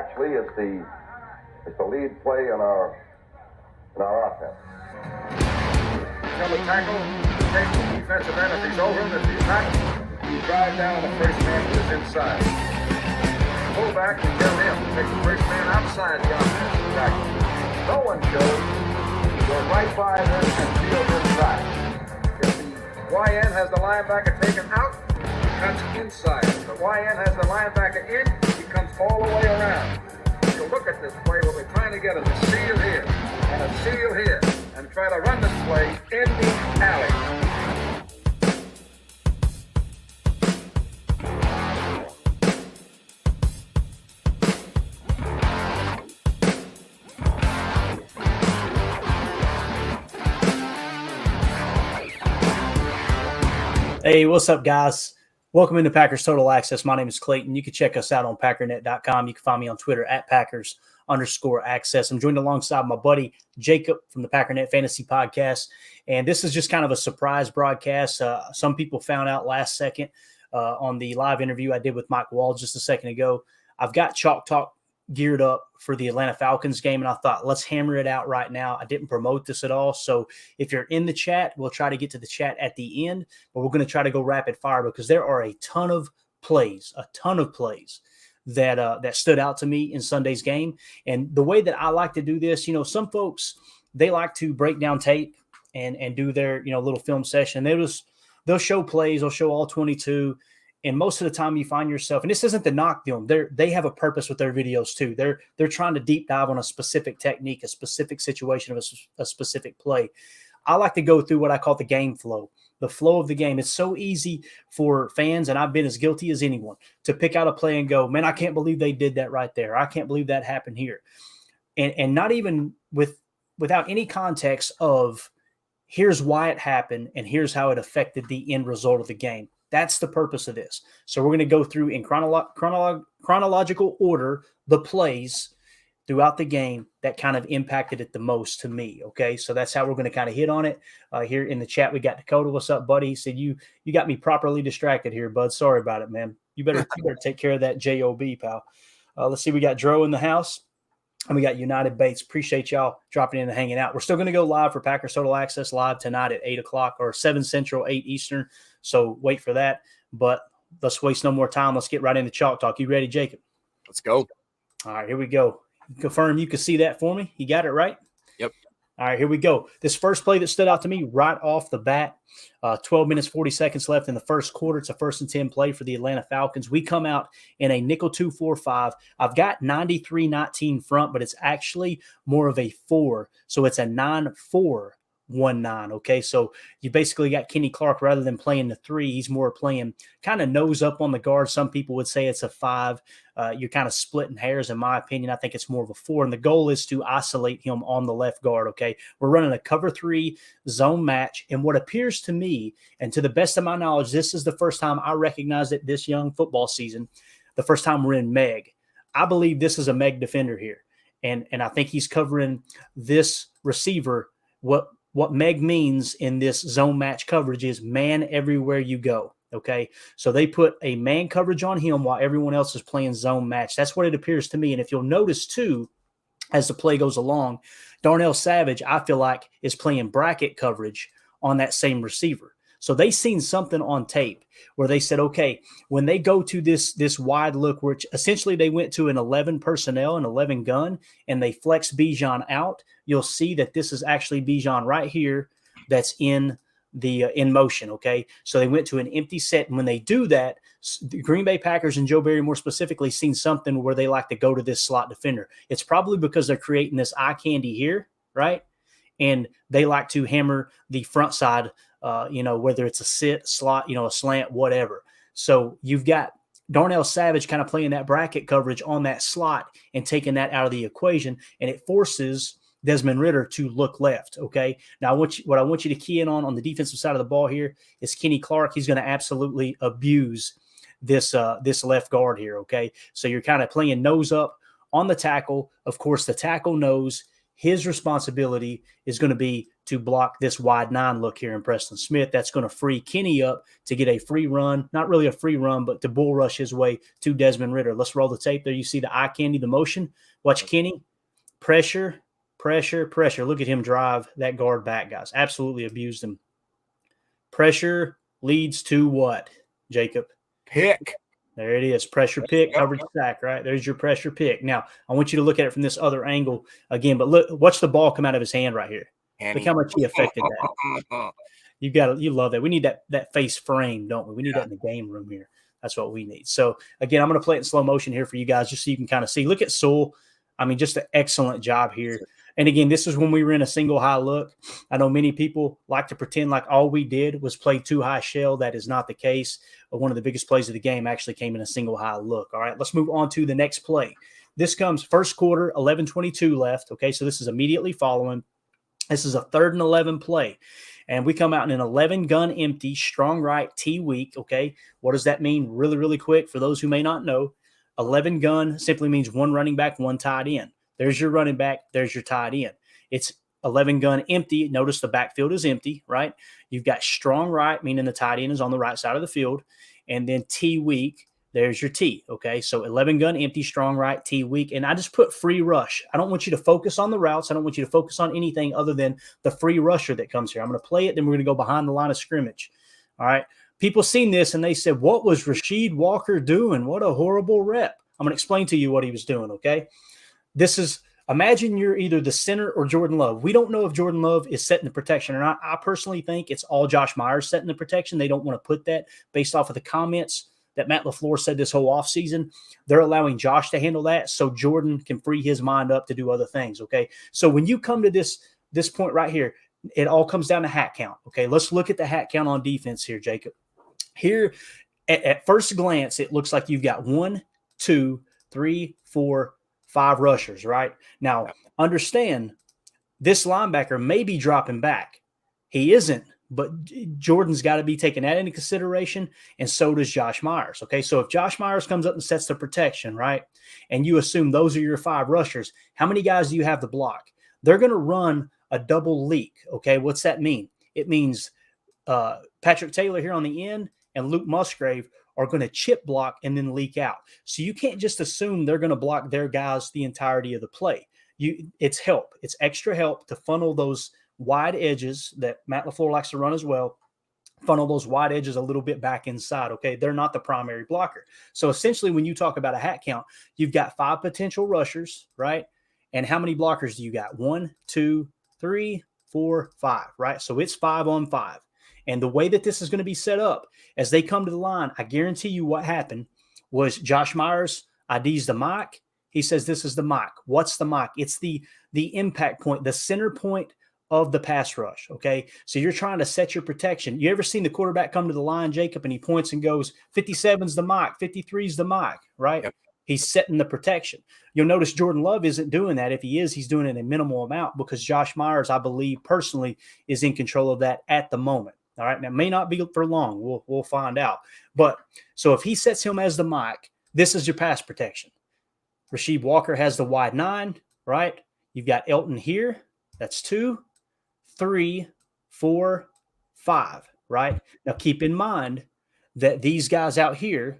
actually is the lead play in our offense. Tell the tackle, take the defensive end if he's over him. If he's not, you drive down the first man who is inside. Pull back and tell him to take the first man outside the offensive tackle. No one shows. Go right by them and field inside. If the YN has the linebacker taken out, he cuts inside. If the YN has the linebacker in, he comes all the way around. So look at this play. What we're trying to get is a seal here and a seal here, and try to run this play in the alley. Hey, what's up, guys? Welcome into Packers Total Access. My name is Clayton. You can check us out on packernet.com. You can find me on Twitter at Packers_access. I'm joined alongside my buddy Jacob from the Packernet Fantasy Podcast. And this is just kind of a surprise broadcast. Some people found out last second on the live interview I did with Mike Wall just a second ago. I've got Chalk Talk geared up for the Atlanta Falcons game, and I thought, let's hammer it out right now. I didn't promote this at all, so if you're in the chat, we'll try to get to the chat at the end, but we're going to try to go rapid fire because there are a ton of plays that stood out to me in Sunday's game. And the way that I like to do this, some folks, they like to break down tape and do their little film session. They'll show plays, they'll show all 22. And most of the time you find yourself, and this isn't to knock them, they have a purpose with their videos too. They're trying to deep dive on a specific technique, a specific situation of a specific play. I like to go through what I call the game flow, the flow of the game. It's so easy for fans, and I've been as guilty as anyone, to pick out a play and go, man, I can't believe they did that right there. I can't believe that happened here. And not even without any context of here's why it happened and here's how it affected the end result of the game. That's the purpose of this. So we're going to go through in chronological order the plays throughout the game that kind of impacted it the most to me. Okay, so that's how we're going to kind of hit on it. Here in the chat, we got Dakota. What's up, buddy? He said, you got me properly distracted here, bud. Sorry about it, man. You better take care of that JOB, pal. Let's see. We got Dro in the house. And we got United Bates. Appreciate y'all dropping in and hanging out. We're still going to go live for Packers Total Access live tonight at 8 o'clock or 7 Central, 8 Eastern. So wait for that. But let's waste no more time. Let's get right into Chalk Talk. You ready, Jacob? Let's go. All right, here we go. Confirm you can see that for me. You got it right? Yep. All right, here we go. This first play that stood out to me right off the bat, 12 minutes, 40 seconds left in the first quarter. It's a 1st and 10 play for the Atlanta Falcons. We come out in a nickel 2-4-5. I've got 93-19 front, but it's actually more of a 4. So it's a 9-4-1-9, okay? So you basically got Kenny Clark rather than playing the 3. He's more playing kind of nose up on the guard. Some people would say it's a 5. You're kind of splitting hairs, in my opinion. I think it's more of a 4. And the goal is to isolate him on the left guard, okay? We're running a cover 3 zone match. And what appears to me, and to the best of my knowledge, this is the first time I recognize it this young football season, the first time we're in Meg. I believe this is a Meg defender here. And I think he's covering this receiver. What Meg means in this zone match coverage is man everywhere you go. Okay, so they put a man coverage on him while everyone else is playing zone match. That's what it appears to me. And if you'll notice, too, as the play goes along, Darnell Savage, I feel like, is playing bracket coverage on that same receiver. So they seen something on tape where they said, okay, when they go to this wide look, which essentially they went to an 11 personnel, an 11 gun, and they flex Bijan out, you'll see that this is actually Bijan right here that's in motion, okay? So they went to an empty set, and when they do that, the Green Bay Packers and Joe Barry more specifically seen something where they like to go to this slot defender. It's probably because they're creating this eye candy here, right? And they like to hammer the front side, whether it's a sit, slot, a slant, whatever. So you've got Darnell Savage kind of playing that bracket coverage on that slot and taking that out of the equation, and it forces Desmond Ridder to look left, okay? Now, what I want you to key in on the defensive side of the ball here is Kenny Clark. He's going to absolutely abuse this left guard here, okay? So you're kind of playing nose up on the tackle. Of course, the tackle knows His responsibility is going to be to block this wide 9 look here in Preston Smith. That's going to free Kenny up to get a free run, not really a free run, but to bull rush his way to Desmond Ridder. Let's roll the tape there. You see the eye candy, the motion. Watch Kenny. Pressure, pressure, pressure. Look at him drive that guard back, guys. Absolutely abused him. Pressure leads to what, Jacob? Pick. There it is. Pressure pick, coverage sack, right? There's your pressure pick. Now, I want you to look at it from this other angle again, but look, watch the ball come out of his hand right here. Look how much he affected that. You love that. We need that face frame, don't we? We need that in the game room here. That's what we need. So, again, I'm going to play it in slow motion here for you guys just so you can kind of see. Look at Sewell. I mean, just an excellent job here. And again, this is when we were in a single high look. I know many people like to pretend like all we did was play 2 high shell. That is not the case. One of the biggest plays of the game actually came in a single high look. All right, let's move on to the next play. This comes first quarter, 11:22 left. Okay, so this is immediately following. This is a 3rd and 11 play. And we come out in an 11 gun empty, strong right, T weak. Okay, what does that mean? Really, really quick for those who may not know. 11 gun simply means 1 running back, 1 tight end. There's your running back. There's your tight end. It's 11 gun empty. Notice the backfield is empty, right? You've got strong right, meaning the tight end is on the right side of the field. And then T weak, there's your T, okay? So 11 gun empty, strong right, T weak. And I just put free rush. I don't want you to focus on the routes. I don't want you to focus on anything other than the free rusher that comes here. I'm going to play it, then we're going to go behind the line of scrimmage, all right? People seen this and they said, what was Rasheed Walker doing? What a horrible rep. I'm going to explain to you what he was doing, okay? This is, imagine you're either the center or Jordan Love. We don't know if Jordan Love is setting the protection or not. I personally think it's all Josh Myers setting the protection. They don't want to put that based off of the comments that Matt LaFleur said this whole offseason. They're allowing Josh to handle that so Jordan can free his mind up to do other things, okay? So when you come to this point right here, it all comes down to hat count, okay? Let's look at the hat count on defense here, Jacob. Here, at first glance, it looks like you've got 1, 2, 3, 4, 5 rushers, right? Now, understand this linebacker may be dropping back. He isn't, but Jordan's got to be taking that into consideration, and so does Josh Myers, okay? So if Josh Myers comes up and sets the protection, right, and you assume those are your 5 rushers, how many guys do you have to block? They're going to run a double leak, okay? What's that mean? It means Patrick Taylor here on the end and Luke Musgrave are going to chip block and then leak out. So you can't just assume they're going to block their guys the entirety of the play. It's help. It's extra help to funnel those wide edges that Matt LaFleur likes to run as well, funnel those wide edges a little bit back inside, okay? They're not the primary blocker. So essentially when you talk about a hat count, you've got 5 potential rushers, right? And how many blockers do you got? 1, 2, 3, 4, 5, right? So it's 5 on 5. And the way that this is going to be set up, as they come to the line, I guarantee you what happened was Josh Myers IDs the mic. He says, this is the mic. What's the mic? It's the impact point, the center point of the pass rush, okay? So you're trying to set your protection. You ever seen the quarterback come to the line, Jacob, and he points and goes, 57's the mic, 53's the mic, right? Yep. He's setting the protection. You'll notice Jordan Love isn't doing that. If he is, he's doing it in a minimal amount because Josh Myers, I believe, personally is in control of that at the moment. All right, now it may not be for long. We'll find out. But so if he sets him as the mic, this is your pass protection. Rasheed Walker has the wide 9, right? You've got Elton here. That's 2, 3, 4, 5, right? Now keep in mind that these guys out here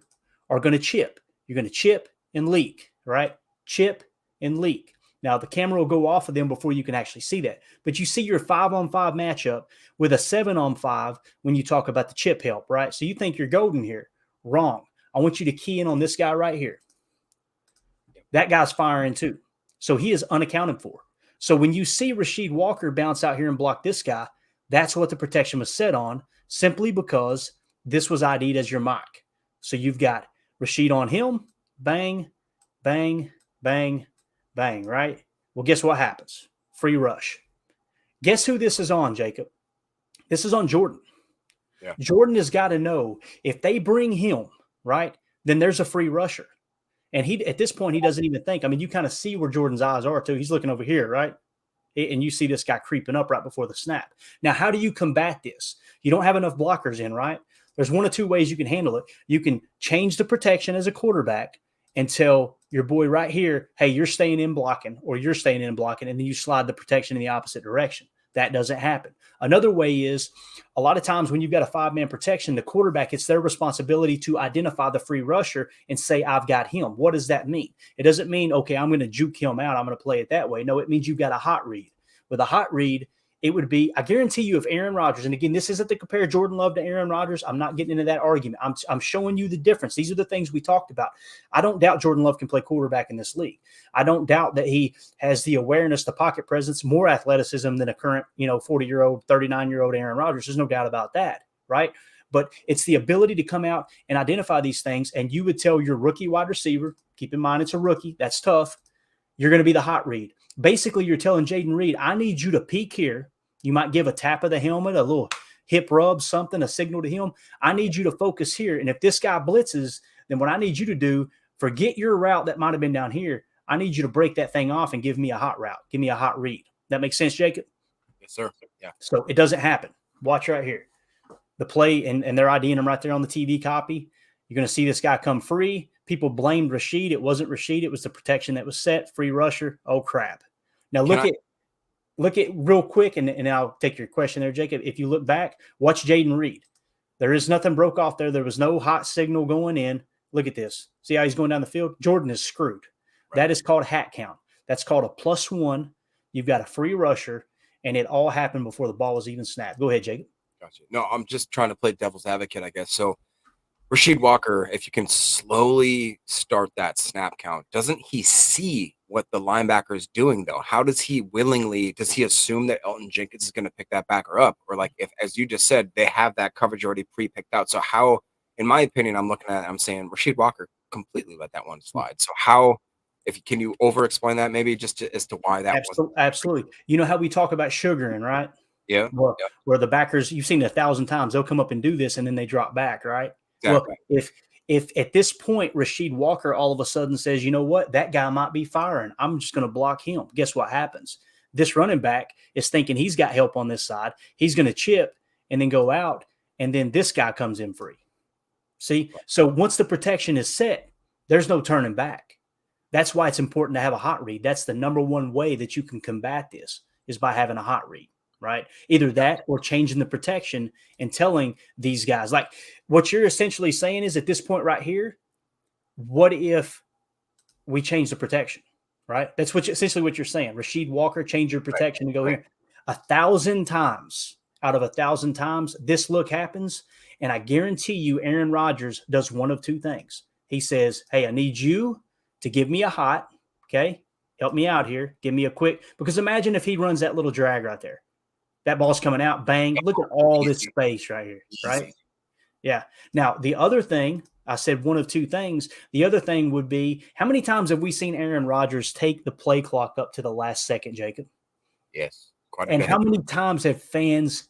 are going to chip. You're going to chip and leak, right? Chip and leak. Now, the camera will go off of them before you can actually see that. But you see your 5-on-5 matchup with a 7-on-5 when you talk about the chip help, right? So you think you're golden here. Wrong. I want you to key in on this guy right here. That guy's firing too. So he is unaccounted for. So when you see Rasheed Walker bounce out here and block this guy, that's what the protection was set on, simply because this was ID'd as your mic. So you've got Rasheed on him, bang, bang, bang, bang, right? Well, guess what happens? Free rush. Guess who this is on, Jacob? This is on Jordan. Yeah. Jordan has got to know if they bring him, right, then there's a free rusher. And he, at this point, he doesn't even think. I mean, you kind of see where Jordan's eyes are, too. He's looking over here, right? And you see this guy creeping up right before the snap. Now, how do you combat this? You don't have enough blockers in, right? There's 1 of 2 ways you can handle it. You can change the protection as a quarterback and tell your boy right here, hey, you're staying in blocking, or you're staying in blocking, and then you slide the protection in the opposite direction. That doesn't happen. Another way is a lot of times when you've got a 5-man protection, the quarterback, it's their responsibility to identify the free rusher and say, I've got him. What does that mean? It doesn't mean, okay, I'm going to juke him out, I'm going to play it that way. No, it means you've got a hot read. With a hot read, it would be, I guarantee you, if Aaron Rodgers, and again, this isn't to compare Jordan Love to Aaron Rodgers. I'm not getting into that argument. I'm showing you the difference. These are the things we talked about. I don't doubt Jordan Love can play quarterback in this league. I don't doubt that he has the awareness, the pocket presence, more athleticism than a current, 40-year-old, 39-year-old Aaron Rodgers. There's no doubt about that, right? But it's the ability to come out and identify these things, and you would tell your rookie wide receiver, keep in mind it's a rookie, that's tough, you're going to be the hot read. Basically, you're telling Jaden Reed, I need you to peek here. You might give a tap of the helmet, a little hip rub, something, a signal to him. I need you to focus here. And if this guy blitzes, then what I need you to do, forget your route that might have been down here. I need you to break that thing off and give me a hot route. Give me a hot read. That makes sense, Jacob? Yes, sir. Yeah. So it doesn't happen. Watch right here. The play, and they're IDing him right there on the TV copy. You're going to see this guy come free. People blamed Rashid. It wasn't Rashid. It was the protection that was set. Free rusher. Oh, crap. Now look at real quick, and I'll take your question there, Jacob. If you look back, watch Jaden Reed. There is nothing broke off there. There was no hot signal going in. Look at this. See how he's going down the field? Jordan is screwed. Right. That is called hat count. That's called a +1. You've got a free rusher, and it all happened before the ball was even snapped. Go ahead, Jacob. Gotcha. No, I'm just trying to play devil's advocate, I guess. So Rasheed Walker, if you can slowly start that snap count, doesn't he see what the linebacker is doing, though? How does he does he assume that Elton Jenkins is going to pick that backer up? Or like, if, as you just said, they have that coverage already pre-picked out. So how, in my opinion, I'm saying Rasheed Walker completely let that one slide. So how, can you over-explain that maybe as to why that was? Absolutely. You know how we talk about sugaring, right? Yeah. Where the backers, you've seen it 1,000 times, they'll come up and do this and then they drop back, right? Exactly. Well, if at this point Rasheed Walker all of a sudden says, you know what, that guy might be firing, I'm just going to block him. Guess what happens? This running back is thinking he's got help on this side. He's going to chip and then go out, and then this guy comes in free. See? So once the protection is set, there's no turning back. That's why it's important to have a hot read. That's the number one way that you can combat this, is by having a hot read. Right? Either that or changing the protection and telling these guys, like what you're essentially saying is at this point right here, what if we change the protection, right? That's essentially what you're saying. Rasheed Walker, change your protection and go here. 1,000 times out of 1,000 times, this look happens. And I guarantee you, Aaron Rodgers does one of two things. He says, hey, I need you to give me a hot, okay? Help me out here. Give me a quick, because imagine if he runs that little drag right there. That ball's coming out, bang. Look at all this space right here, right? Yeah. Now, the other thing, I said one of two things. The other thing would be, how many times have we seen Aaron Rodgers take the play clock up to the last second, Jacob? Yes. Quite a and bit. How many times have fans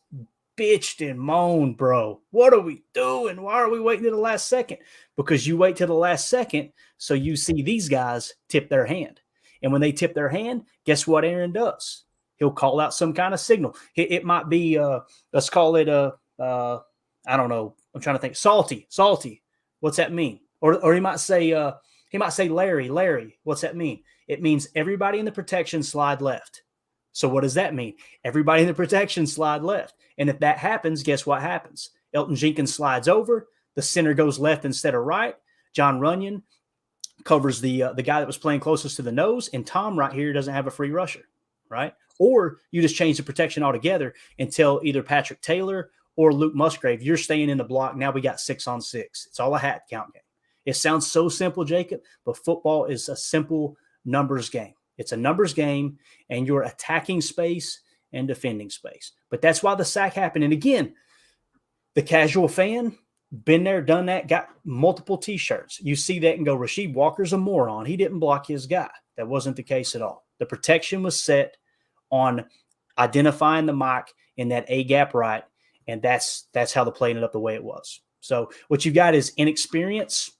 bitched and moaned, bro? What are we doing? Why are we waiting to the last second? Because you wait to the last second, so you see these guys tip their hand. And when they tip their hand, guess what Aaron does? He'll call out some kind of signal. It might be, let's call it I don't know. I'm trying to think. Salty. What's that mean? Or he might say, Larry. What's that mean? It means everybody in the protection slide left. So what does that mean? Everybody in the protection slide left. And if that happens, guess what happens? Elton Jenkins slides over. The center goes left instead of right. John Runyon covers the guy that was playing closest to the nose. And Tom right here doesn't have a free rusher, right? Or you just change the protection altogether and tell either Patrick Taylor or Luke Musgrave, you're staying in the block. Now we got 6-on-6. It's all a hat count game. It sounds so simple, Jacob, but football is a simple numbers game. It's a numbers game, and you're attacking space and defending space. But that's why the sack happened. And again, the casual fan, been there, done that, got multiple T-shirts. You see that and go, Rasheed Walker's a moron. He didn't block his guy. That wasn't the case at all. The protection was set on identifying the mic in that A-gap right, and that's how the play ended up the way it was. So what you've got is inexperience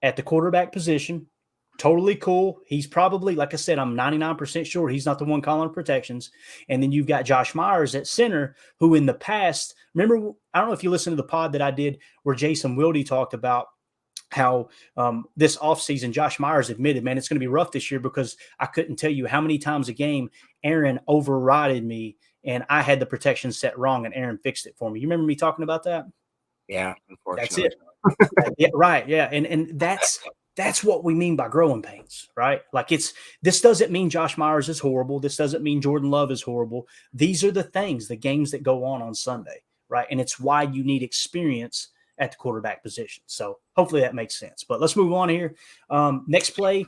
at the quarterback position. Totally cool. He's probably, like I said, I'm 99% sure he's not the one calling protections. And then you've got Josh Myers at center, who in the past, remember, I don't know if you listened to the pod that I did where Jason Wilde talked about how this offseason, Josh Myers admitted, man, it's going to be rough this year because I couldn't tell you how many times a game Aaron overrided me and I had the protection set wrong and Aaron fixed it for me. You remember me talking about that? Yeah, That's unfortunately. it. Yeah, right. Yeah. And that's what we mean by growing pains, right? Like this doesn't mean Josh Myers is horrible. This doesn't mean Jordan Love is horrible. These are the things, the games that go on Sunday, right? And it's why you need experience at the quarterback position. So hopefully that makes sense. But let's move on here. Next play,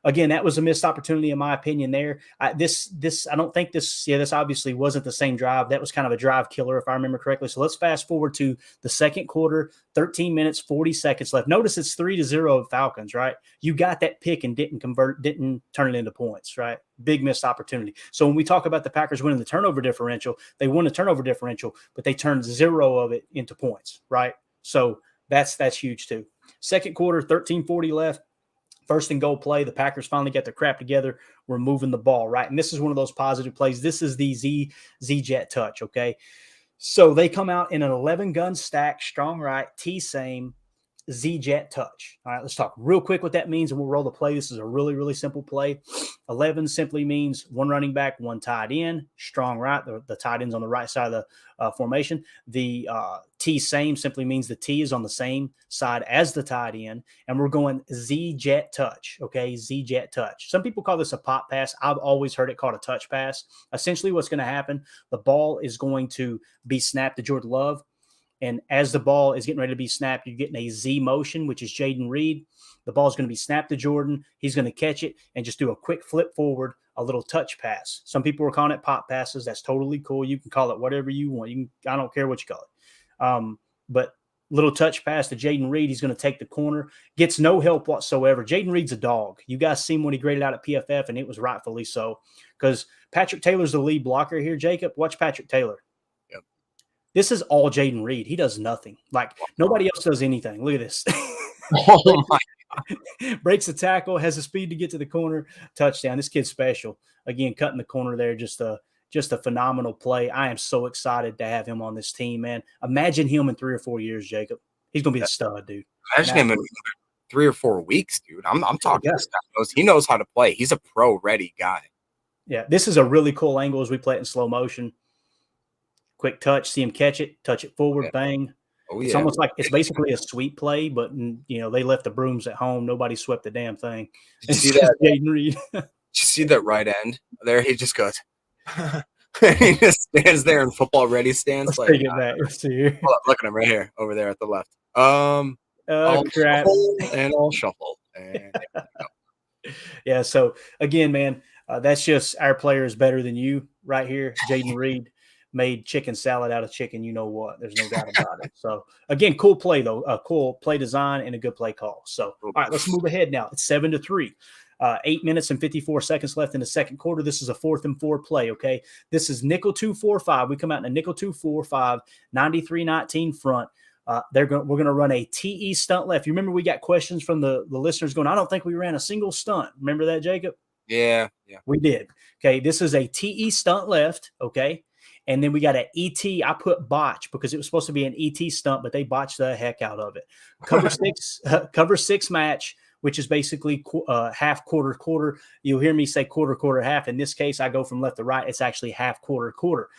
again, that was a missed opportunity in my opinion. There, I don't think this. Yeah, this obviously wasn't the same drive. That was kind of a drive killer, if I remember correctly. So let's fast forward to the second quarter. 13 minutes, 40 seconds left. Notice it's 3-0 Falcons, right? You got that pick and didn't turn it into points, right? Big missed opportunity. So when we talk about the Packers winning the turnover differential, they won the turnover differential, but they turned 0 of it into points, right? So that's huge too. Second quarter, 13:40 left. First and goal play. The Packers finally got their crap together. We're moving the ball, right? And this is one of those positive plays. This is the Z-Jet touch, okay? So they come out in an 11-gun stack, strong right, T-same, Z-Jet touch. All right, let's talk real quick what that means, and we'll roll the play. This is a really, really simple play. 11 simply means one running back, one tight end, strong right. The tight end's on the right side of the formation. The T-same simply means the T is on the same side as the tight end, and we're going Z-Jet touch, okay? Z-Jet touch. Some people call this a pop pass. I've always heard it called a touch pass. Essentially what's going to happen, the ball is going to be snapped to Jordan Love. And as the ball is getting ready to be snapped, you're getting a Z motion, which is Jaden Reed. The ball is going to be snapped to Jordan. He's going to catch it and just do a quick flip forward, a little touch pass. Some people are calling it pop passes. That's totally cool. You can call it whatever you want. I don't care what you call it. But little touch pass to Jaden Reed. He's going to take the corner. Gets no help whatsoever. Jaden Reed's a dog. You guys seen when he graded out at PFF, and it was rightfully so. Because Patrick Taylor's the lead blocker here, Jacob. Watch Patrick Taylor. This is all Jaden Reed. He does nothing. Like, nobody else does anything. Look at this. Oh my God. Breaks the tackle, has the speed to get to the corner, touchdown. This kid's special. Again, cutting the corner there, just a phenomenal play. I am so excited to have him on this team, man. Imagine him in 3 or 4 years, Jacob. He's going to be a stud, dude. Imagine him in 3 or 4 weeks, dude. I'm talking this guy. He knows how to play. He's a pro-ready guy. Yeah, this is a really cool angle as we play it in slow motion. Quick touch, see him catch it, touch it forward, bang. Oh, it's almost like it's basically a sweep play, but they left the brooms at home. Nobody swept the damn thing. Did you see that? Jaden Reed. Did you see that right end there? He just goes. He just stands there in football ready stance. Let's take it back. Let's see here. Look at him right here, over there at the left. Crap. I'll shuffle. And yeah. So again, man, that's just our player is better than you right here, Jaden Reed. Made chicken salad out of chicken, you know what? There's no doubt about it. So, again, cool play, though. A cool play design and a good play call. So, all right, let's move ahead now. It's 7-3. 8 minutes and 54 seconds left in the second quarter. This is a 4th and 4 play, okay? This is nickel 2-4-5. We come out in a nickel 2-4-5, 93-19 front. We're going to run a TE stunt left. You remember we got questions from the listeners going, I don't think we ran a single stunt. Remember that, Jacob? Yeah. We did. Okay, this is a TE stunt left, okay? And then we got an ET. I put botch because it was supposed to be an ET stunt, but they botched the heck out of it. Cover six match, which is basically half, quarter. You'll hear me say quarter, half. In this case, I go from left to right. It's actually half, quarter.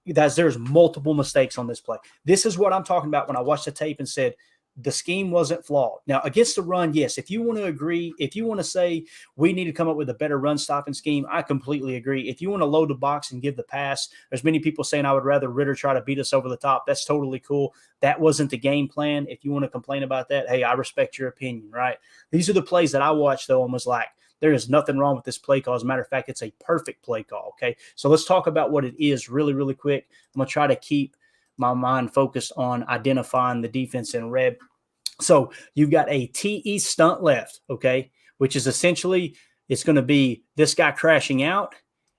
There's multiple mistakes on this play. This is what I'm talking about when I watched the tape and said, the scheme wasn't flawed. Now, against the run, yes, if you want to agree, if you want to say we need to come up with a better run stopping scheme, I completely agree. If you want to load the box and give the pass, there's many people saying I would rather Ritter try to beat us over the top. That's totally cool. That wasn't the game plan. If you want to complain about that, hey, I respect your opinion, right? These are the plays that I watched, though, and was like, there is nothing wrong with this play call. As a matter of fact, it's a perfect play call, okay? So let's talk about what it is really, really quick. I'm going to try to keep my mind focused on identifying the defense in red. So you've got a TE stunt left, okay, which is essentially it's going to be this guy crashing out.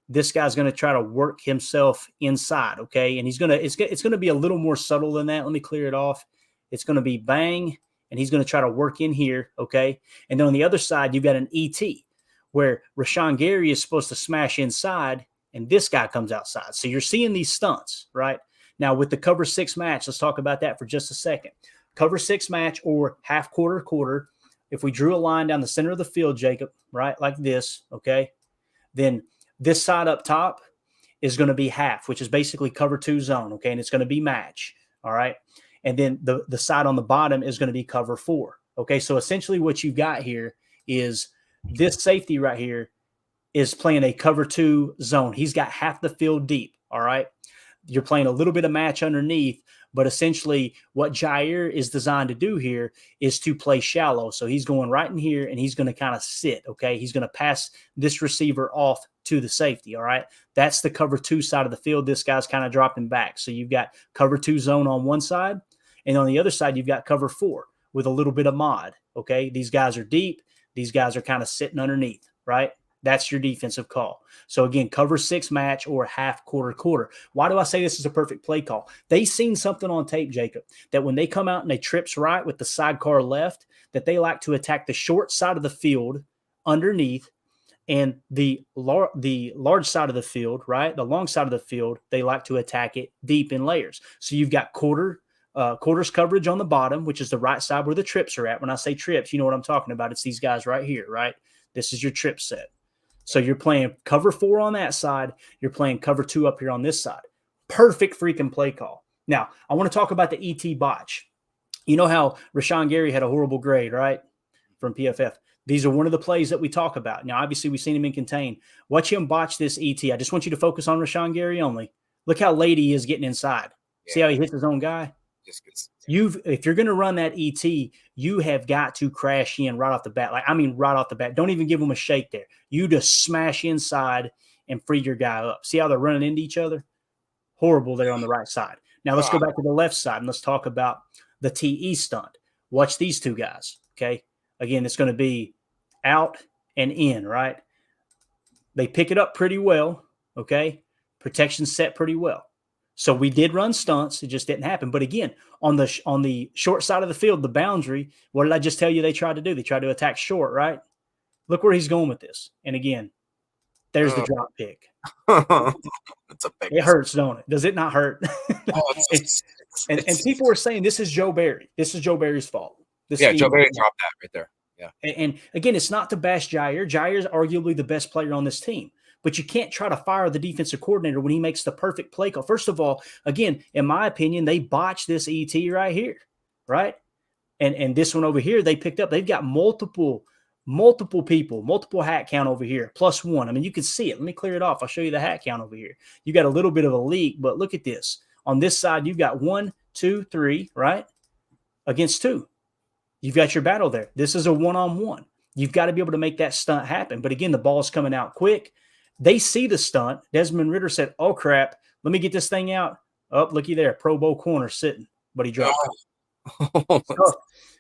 This guy's going to try to work himself inside, okay, and it's going to be a little more subtle than that. Let me clear it off. It's going to be bang, and he's going to try to work in here, okay, and then on the other side you've got an ET where Rashawn Gary is supposed to smash inside, and this guy comes outside. So you're seeing these stunts, right? Now with the cover 6 match, let's talk about that for just a second. cover 6 match or half quarter, quarter. If we drew a line down the center of the field, Jacob, right, like this, okay, then this side up top is going to be half, which is basically cover 2 zone, okay, and it's going to be match, all right? And then the side on the bottom is going to be cover 4, okay? So essentially what you've got here is this safety right here is playing a cover 2 zone. He's got half the field deep, all right? You're playing a little bit of match underneath, but essentially what Jair is designed to do here is to play shallow. So he's going right in here, and he's going to kind of sit, okay? He's going to pass this receiver off to the safety, all right? That's the cover 2 side of the field. This guy's kind of dropping back. So you've got cover 2 zone on one side, and on the other side, you've got cover 4 with a little bit of mod, okay? These guys are deep. These guys are kind of sitting underneath, right? That's your defensive call. So again, cover 6 match or half quarter, quarter. Why do I say this is a perfect play call? They seen something on tape, Jacob, that when they come out and they trips right with the sidecar left, that they like to attack the short side of the field underneath, and the large side of the field, right? The long side of the field, they like to attack it deep in layers. So you've got quarters coverage on the bottom, which is the right side where the trips are at. When I say trips, you know what I'm talking about. It's these guys right here, right? This is your trip set. So you're playing cover 4 on that side. You're playing cover 2 up here on this side. Perfect freaking play call. Now, I want to talk about the ET botch. You know how Rashawn Gary had a horrible grade, right, from PFF? These are one of the plays that we talk about. Now, obviously, we've seen him in contain. Watch him botch this ET. I just want you to focus on Rashawn Gary only. Look how late he is getting inside. Yeah. See how he hits his own guy? If you're going to run that ET, you have got to crash in right off the bat. Right off the bat. Don't even give them a shake there. You just smash inside and free your guy up. See how they're running into each other? Horrible there on the right side. Now let's go back to the left side and let's talk about the TE stunt. Watch these two guys, okay? Again, it's going to be out and in, right? They pick it up pretty well, okay? Protection set pretty well. So we did run stunts. It just didn't happen. But again, on the short side of the field, the boundary, what did I just tell you they tried to do? They tried to attack short, right? Look where he's going with this. And again, there's the drop pick. That's a big it hurts, don't it? Does it not hurt? And people are saying this is Joe Barry. This is Joe Barry's fault. Joe Barry dropped that right there. Yeah. And again, it's not to bash Jair. Jair is arguably the best player on this team. But you can't try to fire the defensive coordinator when he makes the perfect play call. First of all, again, in my opinion, they botched this ET right here, right? And this one over here, they picked up. They've got multiple people, multiple hat count over here, +1. I mean, you can see it. Let me clear it off. I'll show you the hat count over here. You got a little bit of a leak, but look at this. On this side, you've got 1, 2, 3, right? Against 2. You've got your battle there. This is a one-on-one. You've got to be able to make that stunt happen. But again, the ball's coming out quick. They see the stunt. Desmond Ridder said, oh, crap, let me get this thing out. Oh, looky there, Pro Bowl corner sitting, but he dropped it.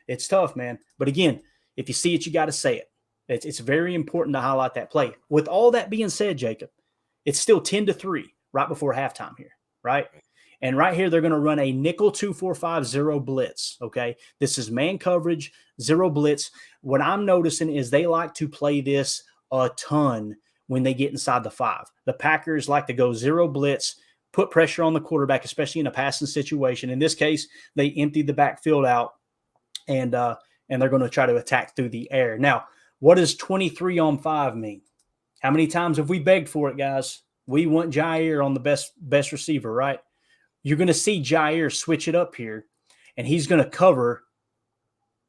It's tough, man. But again, if you see it, you got to say it. It's very important to highlight that play. With all that being said, Jacob, it's still 10-3 right before halftime here, right? And right here, they're going to run a nickel 2-4-5 zero blitz, okay? This is man coverage, zero blitz. What I'm noticing is they like to play this a ton when they get inside the 5. The Packers like to go zero blitz, put pressure on the quarterback, especially in a passing situation. In this case, they emptied the backfield out, and they're going to try to attack through the air. Now, what does 23 on 5 mean? How many times have we begged for it, guys? We want Jair on the best receiver, right? You're going to see Jair switch it up here, and he's going to cover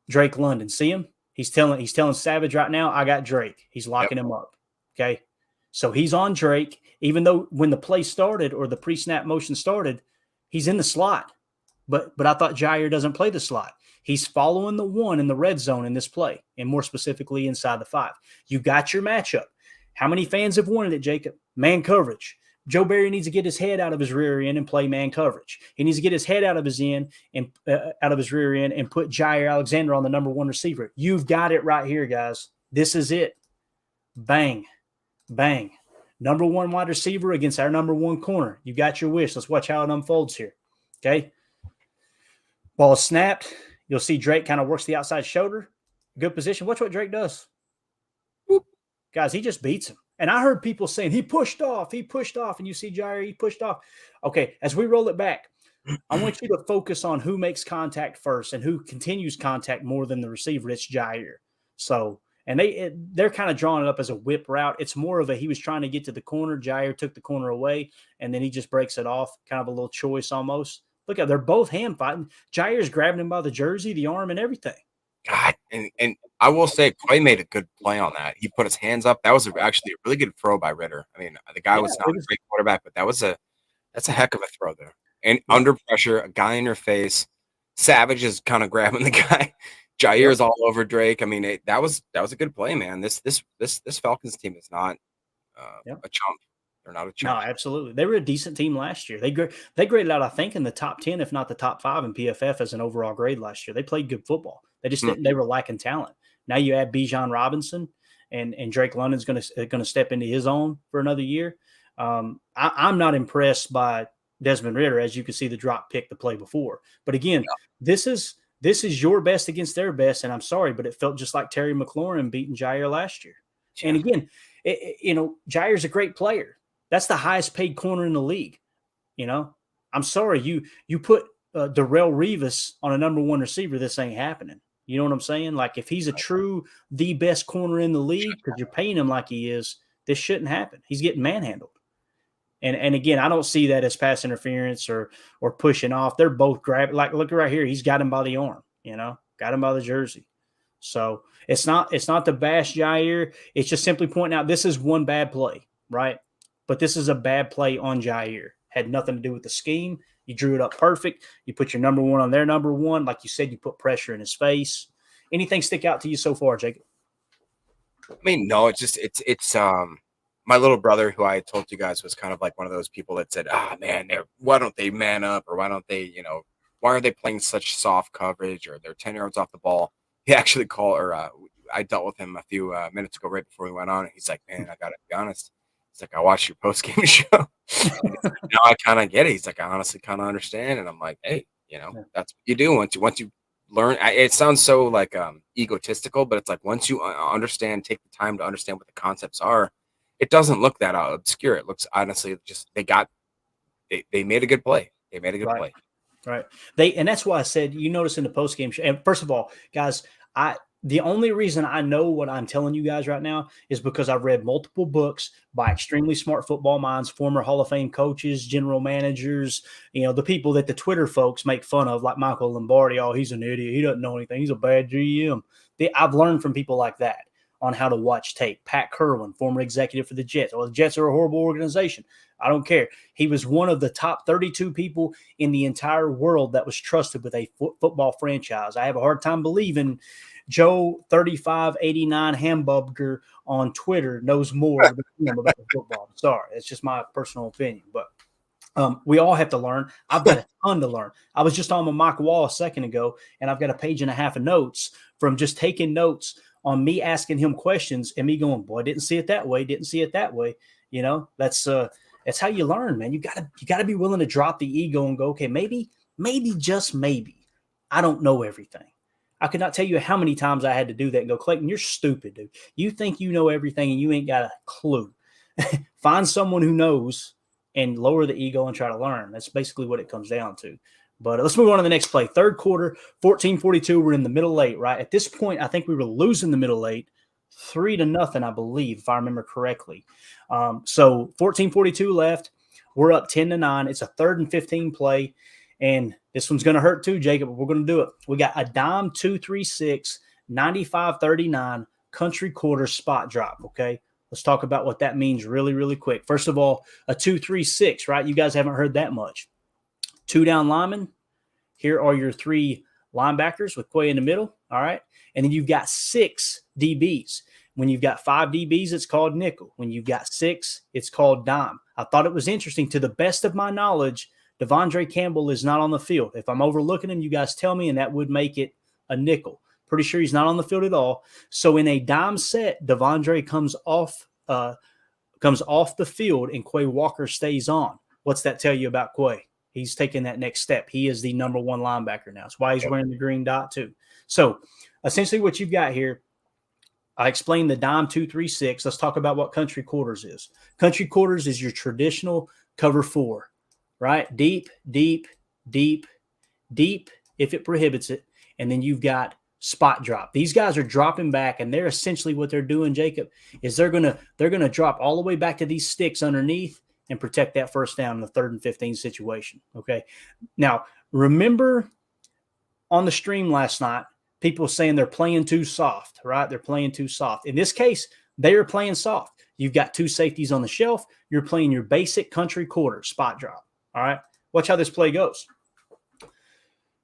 Drake London. See him? He's telling Savage right now, I got Drake. He's locking him up. Okay, so he's on Drake, even though when the play started or the pre-snap motion started, he's in the slot. But I thought Jair doesn't play the slot. He's following the 1 in the red zone in this play, and more specifically inside the 5. You got your matchup. How many fans have wanted it, Jacob? Man coverage. Joe Barry needs to get his head out of his rear end and play man coverage. He needs to get his head out of his rear end and put Jair Alexander on the number 1 receiver. You've got it right here, guys. This is it. Bang. Bang. Number 1 wide receiver against our number 1 corner. You got your wish. Let's watch how it unfolds here. Okay. Ball is snapped. You'll see Drake kind of works the outside shoulder. Good position. Watch what Drake does. Whoop. Guys, he just beats him. And I heard people saying he pushed off. And you see Jair, he pushed off. Okay, as we roll it back, I want you to focus on who makes contact first and who continues contact more than the receiver. It's Jair. So, and they're kind of drawing it up as a whip route. It's more of he was trying to get to the corner. Jair took the corner away, and then he just breaks it off, kind of a little choice almost. Look at, they're both hand fighting. Jair's grabbing him by the jersey, the arm, and everything. God, and I will say Quay made a good play on that. He put his hands up. That was actually a really good throw by Ritter. I mean, the guy was not a great quarterback, but that's a heck of a throw there. And under pressure, a guy in your face. Savage is kind of grabbing the guy. Jair is all over Drake. I mean, that was a good play, man. This Falcons team is not a chump. They're not a chump. No, absolutely. They were a decent team last year. They graded out, I think, in the top 10, if not the top 5 in PFF as an overall grade last year. They played good football. They just didn't. They were lacking talent. Now you add Bijan Robinson, and Drake London's going to step into his own for another year. I'm not impressed by Desmond Ritter, as you can see the drop pick the play before. But again, this is your best against their best, and I'm sorry, but it felt just like Terry McLaurin beating Jair last year. Yeah. And again, Jair's a great player. That's the highest paid corner in the league. I'm sorry, you put Darrelle Revis on a number 1 receiver, this ain't happening. You know what I'm saying? Like, if he's the best corner in the league, because you're paying him like he is, this shouldn't happen. He's getting manhandled. And again, I don't see that as pass interference or pushing off. They're both grabbing. Like, look right here. He's got him by the arm, got him by the jersey. So it's not to bash Jair. It's just simply pointing out this is one bad play, right? But this is a bad play on Jair. Had nothing to do with the scheme. You drew it up perfect. You put your number 1 on their number 1. Like you said, you put pressure in his face. Anything stick out to you so far, Jacob? I mean, no, it's my little brother, who I told you guys was kind of like one of those people that said, man, why don't they man up, or why don't they, why are they playing such soft coverage, or they're 10 yards off the ball? He actually called, I dealt with him a few minutes ago right before we went on, and he's like, man, I got to be honest. He's like, I watched your post-game show. Now I kind of get it. He's like, I honestly kind of understand. And I'm like, hey, that's what you do once you learn. It sounds so like egotistical, but it's like once you understand, take the time to understand what the concepts are, it doesn't look that obscure. It looks honestly just they made a good play. They made a good play. Right. And that's why I said, you notice in the post-game show, and first of all, guys, the only reason I know what I'm telling you guys right now is because I've read multiple books by extremely smart football minds, former Hall of Fame coaches, general managers, the people that the Twitter folks make fun of, like Michael Lombardi. Oh, he's an idiot. He doesn't know anything. He's a bad GM. I've learned from people like that on how to watch tape. Pat Kerwin, former executive for the Jets. Oh, the Jets are a horrible organization. I don't care. He was one of the top 32 people in the entire world that was trusted with a football franchise. I have a hard time believing Joe 3589 Hamburger on Twitter knows more about the football. Sorry, it's just my personal opinion. But we all have to learn. I've got a ton to learn. I was just on with Mike Wall a second ago, and I've got a page and a half of notes from just taking notes on me asking him questions and me going, boy, didn't see it that way. Didn't see it that way. That's how you learn, man. You gotta be willing to drop the ego and go, okay, maybe, just maybe, I don't know everything. I could not tell you how many times I had to do that and go, Clayton, you're stupid, dude. You think you know everything and you ain't got a clue. Find someone who knows and lower the ego and try to learn. That's basically what it comes down to. But let's move on to the next play. Third quarter, 14-42. We're in the middle eight, right? At this point, I think we were losing the middle eight, 3-0, I believe, if I remember correctly. So 14-42 left. We're up 10-9. It's a 3rd and 15 play. And this one's going to hurt too, Jacob, but we're going to do it. We got a dime 2-3-6, 95-39 country quarter spot drop, okay? Let's talk about what that means really, really quick. First of all, a 2-3-6, right? You guys haven't heard that much. 2 down linemen. Here are your 3 linebackers with Quay in the middle, all right? And then you've got 6 DBs. When you've got 5 DBs, it's called nickel. When you've got 6, it's called dime. I thought it was interesting. To the best of my knowledge, Devondre Campbell is not on the field. If I'm overlooking him, you guys tell me, and that would make it a nickel. Pretty sure he's not on the field at all. So in a dime set, Devondre comes off the field, and Quay Walker stays on. What's that tell you about Quay? He's taking that next step. He is the number 1 linebacker now. That's why he's wearing the green dot too. So essentially what you've got here, I explained the dime 2-3-6. Let's talk about what country quarters is. Country quarters is your traditional cover 4, right? Deep, deep, deep, deep if it prohibits it, and then you've got spot drop. These guys are dropping back, and they're essentially what they're doing, Jacob, is they're gonna drop all the way back to these sticks underneath and protect that first down in the 3rd and 15 situation. Okay. Now, remember on the stream last night, people saying they're playing too soft, right? They're playing too soft. In this case, they are playing soft. You've got 2 safeties on the shelf. You're playing your basic country quarter spot drop. All right. Watch how this play goes.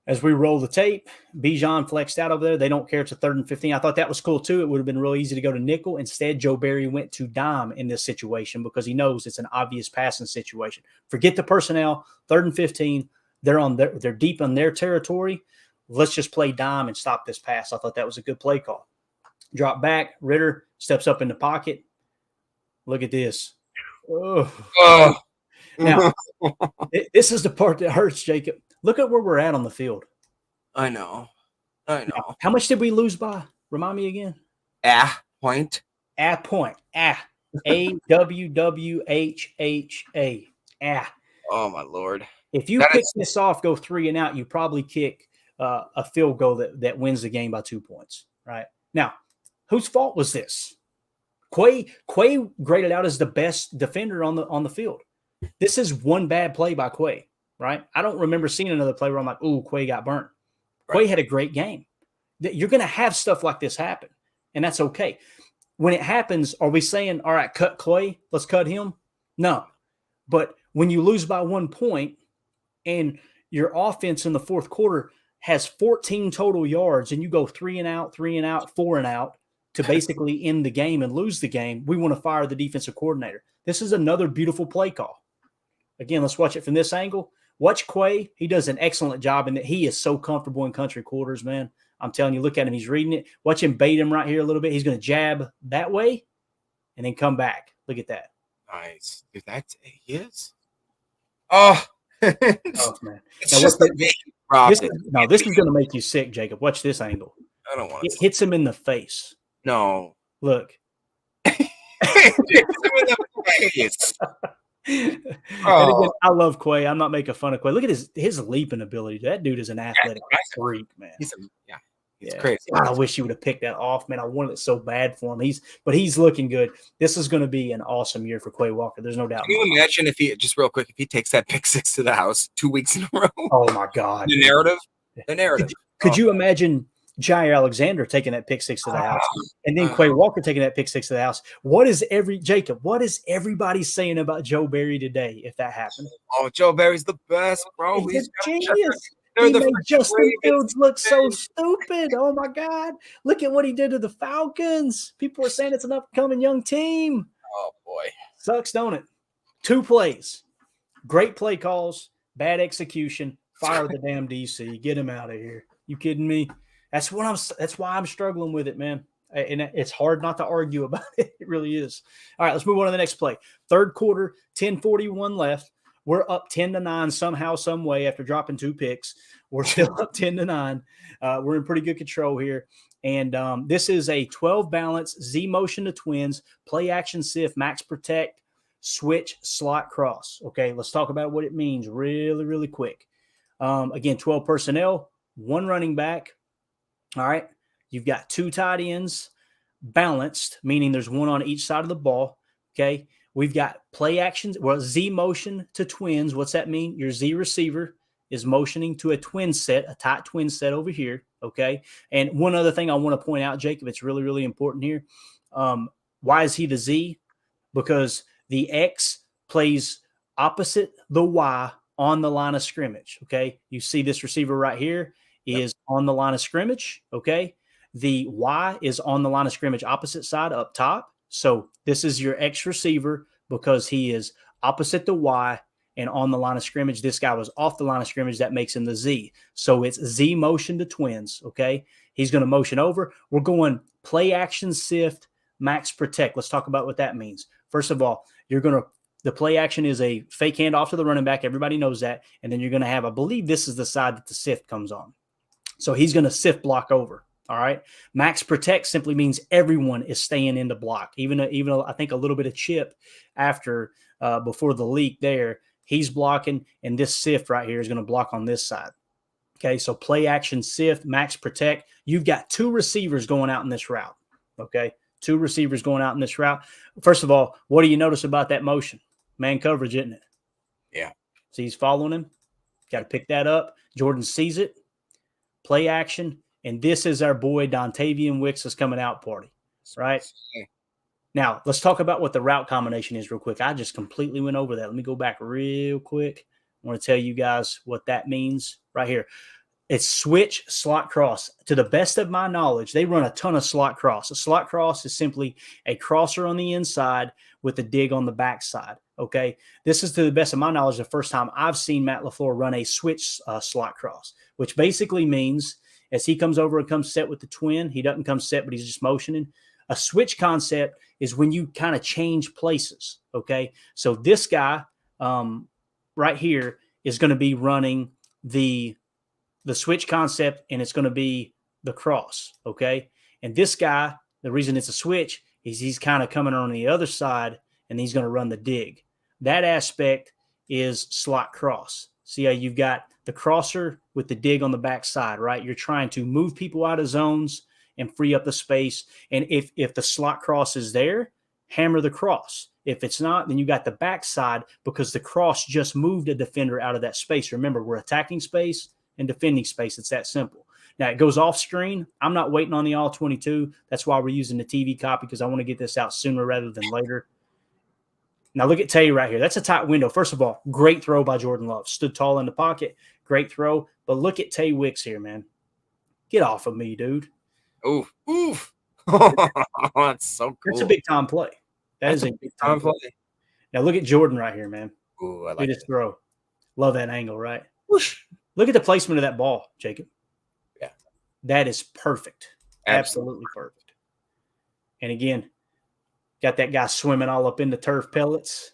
As we roll the tape, Bijan flexed out over there. They don't care. It's a 3rd and 15. I thought that was cool too. It would have been real easy to go to nickel. Instead, Joe Barry went to dime in this situation because he knows it's an obvious passing situation. Forget the personnel. 3rd and 15. They're deep on their territory. Let's just play dime and stop this pass. I thought that was a good play call. Drop back. Ritter steps up in the pocket. Look at this. Oh. Now, this is the part that hurts, Jacob. Look at where we're at on the field. I know. Now, how much did we lose by? Remind me again. Point. Point. A-W-W-H-H-A. Oh, my Lord. If you pick this off, go 3 and out, you probably kick a field goal that wins the game by 2 points, right? Now, whose fault was this? Quay graded out as the best defender on the field. This is one bad play by Quay, right? I don't remember seeing another play where I'm like, ooh, Quay got burnt. Right. Quay had a great game. You're going to have stuff like this happen, and that's okay. When it happens, are we saying, all right, cut Quay, let's cut him? No. But when you lose by 1 point and your offense in the 4th quarter has 14 total yards and you go 3 and out, 4 and out to basically end the game and lose the game, we want to fire the defensive coordinator. This is another beautiful play call. Again, let's watch it from this angle. Watch Quay. He does an excellent job in that he is so comfortable in country quarters, man. I'm telling you, look at him. He's reading it. Watch him bait him right here a little bit. He's going to jab that way and then come back. Look at that. Nice. Dude, that's his. Oh. Oh, man. This is going to make you sick, Jacob. Watch this angle. I don't want it. Hits him in the face. No. Look. Hits him in the face. Again, I love Quay. I'm not making fun of Quay. Look at his leaping ability. That dude is an athletic freak, man. He's crazy. God, I wish you would have picked that off, man. I wanted it so bad for him. He's looking good. This is going to be an awesome year for Quay Walker. There's no doubt. Can you imagine if he takes that pick 6 to the house 2 weeks in a row? Oh my God. The narrative. Could you imagine Jair Alexander taking that pick 6 to the house, and then Quay Walker taking that pick 6 to the house? What is everybody saying about Joe Barry today if that happened? Oh, Joe Barry's the best, bro. He's a genius. He made Justin Fields look so stupid. Oh my God. Look at what he did to the Falcons. People are saying it's an upcoming young team. Oh boy. Sucks, don't it? 2 plays. Great play calls, bad execution. Fire the damn DC. Get him out of here. You kidding me? That's why I'm struggling with it, man. And it's hard not to argue about it. It really is. All right, let's move on to the next play. 3rd quarter, 10:41 left. We're up 10-9 somehow, some way after dropping 2 picks. We're still up 10-9. We're in pretty good control here. And this is a 12 balance, Z motion to twins, play action sift, max protect, switch, slot cross. Okay, let's talk about what it means really, really quick. Again, 12 personnel, 1 running back. All right, you've got 2 tight ends balanced, meaning there's 1 on each side of the ball. Okay, we've got play actions. Well, Z motion to twins. What's that mean? Your Z receiver is motioning to a twin set, a tight twin set over here. Okay, and one other thing I want to point out, Jacob, it's really, really important here. Why is he the Z? Because the X plays opposite the Y on the line of scrimmage. Okay, you see this receiver right here is on the line of scrimmage, okay? The Y is on the line of scrimmage opposite side up top. So this is your X receiver because he is opposite the Y and on the line of scrimmage. This guy was off the line of scrimmage. That makes him the Z. So it's Z motion to twins, okay? He's going to motion over. We're going play action sift, max protect. Let's talk about what that means. First of all, the play action is a fake handoff to the running back. Everybody knows that. And then you're going to have, I believe this is the side that the sift comes on. So he's going to sift block over. All right. Max protect simply means everyone is staying in the block. Even I think a little bit of chip after before the leak there. He's blocking, and this sift right here is going to block on this side. Okay, so play action sift, max protect. You've got 2 receivers going out in this route. Okay, 2 receivers going out in this route. First of all, what do you notice about that motion? Man coverage, isn't it? Yeah. So he's following him. Got to pick that up. Jordan sees it. Play action. And this is our boy Dontavian Wicks' coming out party, right? Now, let's talk about what the route combination is real quick. I just completely went over that. Let me go back real quick. I want to tell you guys what that means right here. It's switch, slot, cross. To the best of my knowledge, they run a ton of slot cross. A slot cross is simply a crosser on the inside with a dig on the backside, okay? This is, to the best of my knowledge, the first time I've seen Matt LaFleur run a switch slot cross, which basically means as he comes over and comes set with the twin, he doesn't come set, but he's just motioning. A switch concept is when you kind of change places, okay? So this guy right here is going to be running the switch concept, and it's going to be the cross, okay? And this guy, the reason it's a switch is he's kind of coming on the other side, and he's going to run the dig. That aspect is slot cross. See how you've got the crosser with the dig on the backside, right? You're trying to move people out of zones and free up the space. And if the slot cross is there, hammer the cross. If it's not, then you got the backside because the cross just moved a defender out of that space. Remember, we're attacking space and defending space. It's that simple. Now, it goes off screen. I'm not waiting on the all 22. That's why we're using the TV copy, because I want to get this out sooner rather than later. Now, look at Tay right here. That's a tight window. First of all, great throw by Jordan Love. Stood tall in the pocket. Great throw. But look at Tay Wicks here, man. Get off of me, dude. Oof. Oof. That's so cool. That's a big-time play. That's a big-time play. Now, look at Jordan right here, man. Ooh, I like look at this throw. Love that angle, right? Whoosh. Look at the placement of that ball, Jacob. Yeah. That is perfect. Absolutely perfect. And again, got that guy swimming all up in the turf pellets.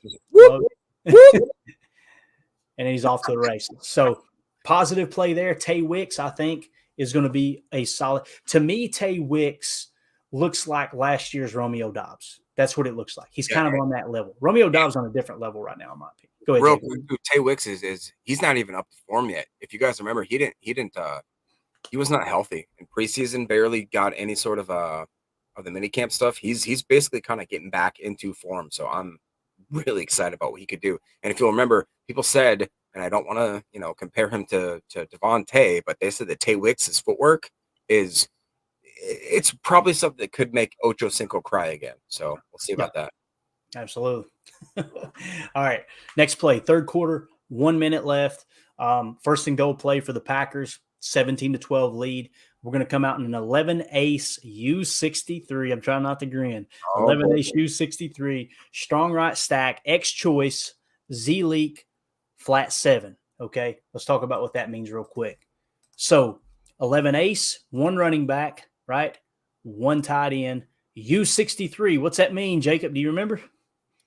And he's off to the races. So positive play there. Tay Wicks, I think, is going to be a solid. To me, Tay Wicks looks like last year's Romeo Doubs. That's what it looks like. He's kind of on that level. Romeo Doubs on a different level right now, in my opinion. Go ahead. Real quick, dude, Tay Wicks is he's not even up to form yet. If you guys remember, he was not healthy in preseason. Barely got any sort of the minicamp stuff. He's basically kind of getting back into form. So I'm really excited about what he could do. And if you'll remember, people said, and I don't want to compare him to Devontae, but they said that Tay Wicks' footwork it's probably something that could make Ocho Cinco cry again. So we'll see about that. Absolutely. All right. Next play, third quarter, 1 minute left. First and goal play for the Packers, 17-12 lead. We're going to come out in an 11 ace U63. I'm trying not to grin. 11 ace U63, strong right stack, X choice, Z leak, flat 7. Okay. Let's talk about what that means real quick. So 11 ace, 1 running back, right? 1 tight end, U63. What's that mean, Jacob? Do you remember?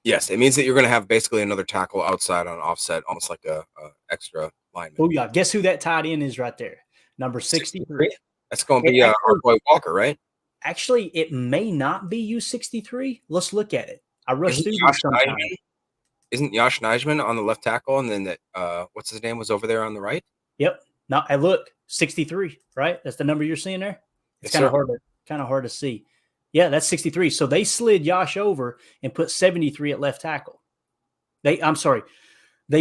Yes, it means that you're going to have basically another tackle outside on offset, almost like a extra lineman. Oh, yeah. Guess who that tight end is right there? Number 63. That's going to be our boy Walker, right? Actually, it may not be U63. Let's look at it. I rushed through this sometime. Isn't Josh Nijman on the left tackle, and then that what's his name was over there on the right? Yep. Now, I look 63, right? That's the number you're seeing there. It's kind of hard to see. Yeah, that's 63. So they slid Josh over and put 73 at left tackle. They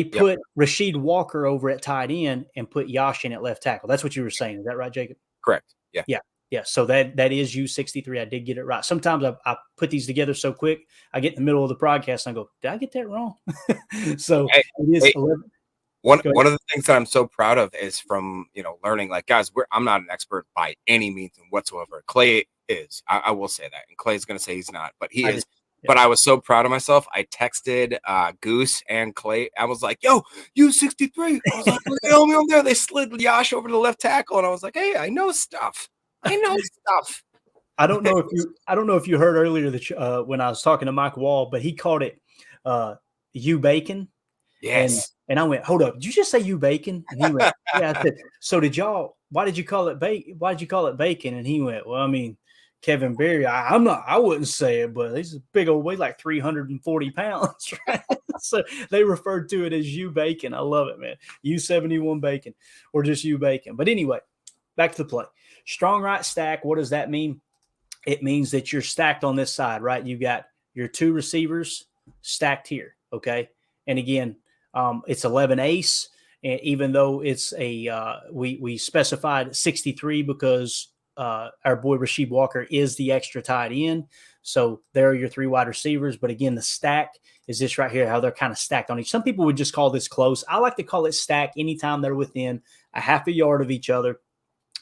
put Rasheed Walker over at tight end and put Josh in at left tackle. That's what you were saying. Is that right, Jacob? Correct. Yeah. Yeah. So that is U63. I did get it right. Sometimes I put these together so quick, I get in the middle of the broadcast and I go, did I get that wrong? So it is 11. One of the things that I'm so proud of is from learning, like, guys, I'm not an expert by any means whatsoever. Clay is. I will say that, and Clay's going to say he's not, but he is. But I was so proud of myself. I texted Goose and Clay. I was like, "Yo, U63." I was like, "Look me over there." They slid Yash over to the left tackle, and I was like, "Hey, I know stuff. I know stuff." I don't know if you heard earlier that when I was talking to Mike Wall, but he called it U Bacon. Yes. And I went, hold up, did you just say U Bacon? And he went, yeah. I said, so why did you call it bacon? Why did you call it bacon? And he went, well, I mean, Kevin Berry, I wouldn't say it, but he's a big old weight, like 340 pounds, right? So they referred to it as U Bacon. I love it, man. U71 Bacon or just U Bacon. But anyway, back to the play. Strong right stack. What does that mean? It means that you're stacked on this side, right? You've got your two receivers stacked here, okay? And again, it's 11 ace, and even though it's we specified 63 because our boy Rasheed Walker is the extra tight end. So there are your three wide receivers. But again, the stack is this right here, how they're kind of stacked on each. Some people would just call this close. I like to call it stack anytime they're within a half a yard of each other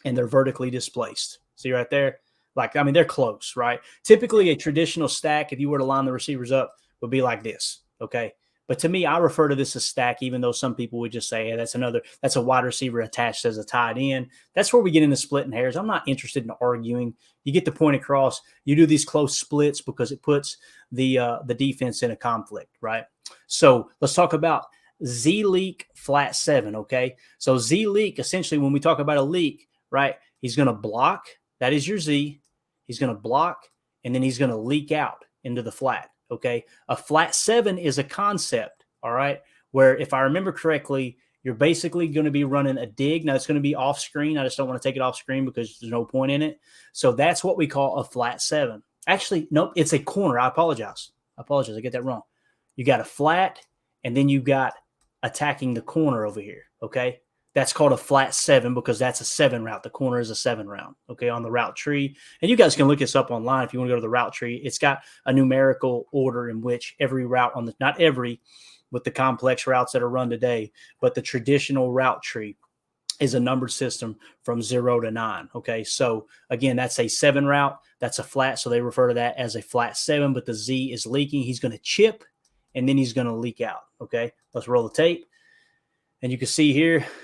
and they're vertically displaced. See right there? They're close, right? Typically, a traditional stack, if you were to line the receivers up, would be like this, okay? But to me, I refer to this as stack, even though some people would just say, hey, that's a wide receiver attached as a tight end. That's where we get into splitting hairs. I'm not interested in arguing. You get the point across. You do these close splits because it puts the defense in a conflict, right? So let's talk about Z-leak flat 7, okay? So Z-leak, essentially, when we talk about a leak, right, he's going to block. That is your Z. He's going to block, and then he's going to leak out into the flat, okay? A flat 7 is a concept, all right, where if I remember correctly, you're basically going to be running a dig. Now, it's going to be off screen. I just don't want to take it off screen because there's no point in it. So that's what we call a flat 7. Actually, nope, it's a corner. I apologize. I get that wrong. You got a flat, and then you got attacking the corner over here, okay? That's called a flat 7 because that's a 7 route. The corner is a 7 route, okay, on the route tree. And you guys can look this up online if you want to go to the route tree. It's got a numerical order in which every route on the – not every with the complex routes that are run today, but the traditional route tree is a numbered system from 0 to 9, okay? So, again, that's a 7 route. That's a flat, so they refer to that as a flat 7, but the Z is leaking. He's going to chip, and then he's going to leak out, okay? Let's roll the tape. And you can see here –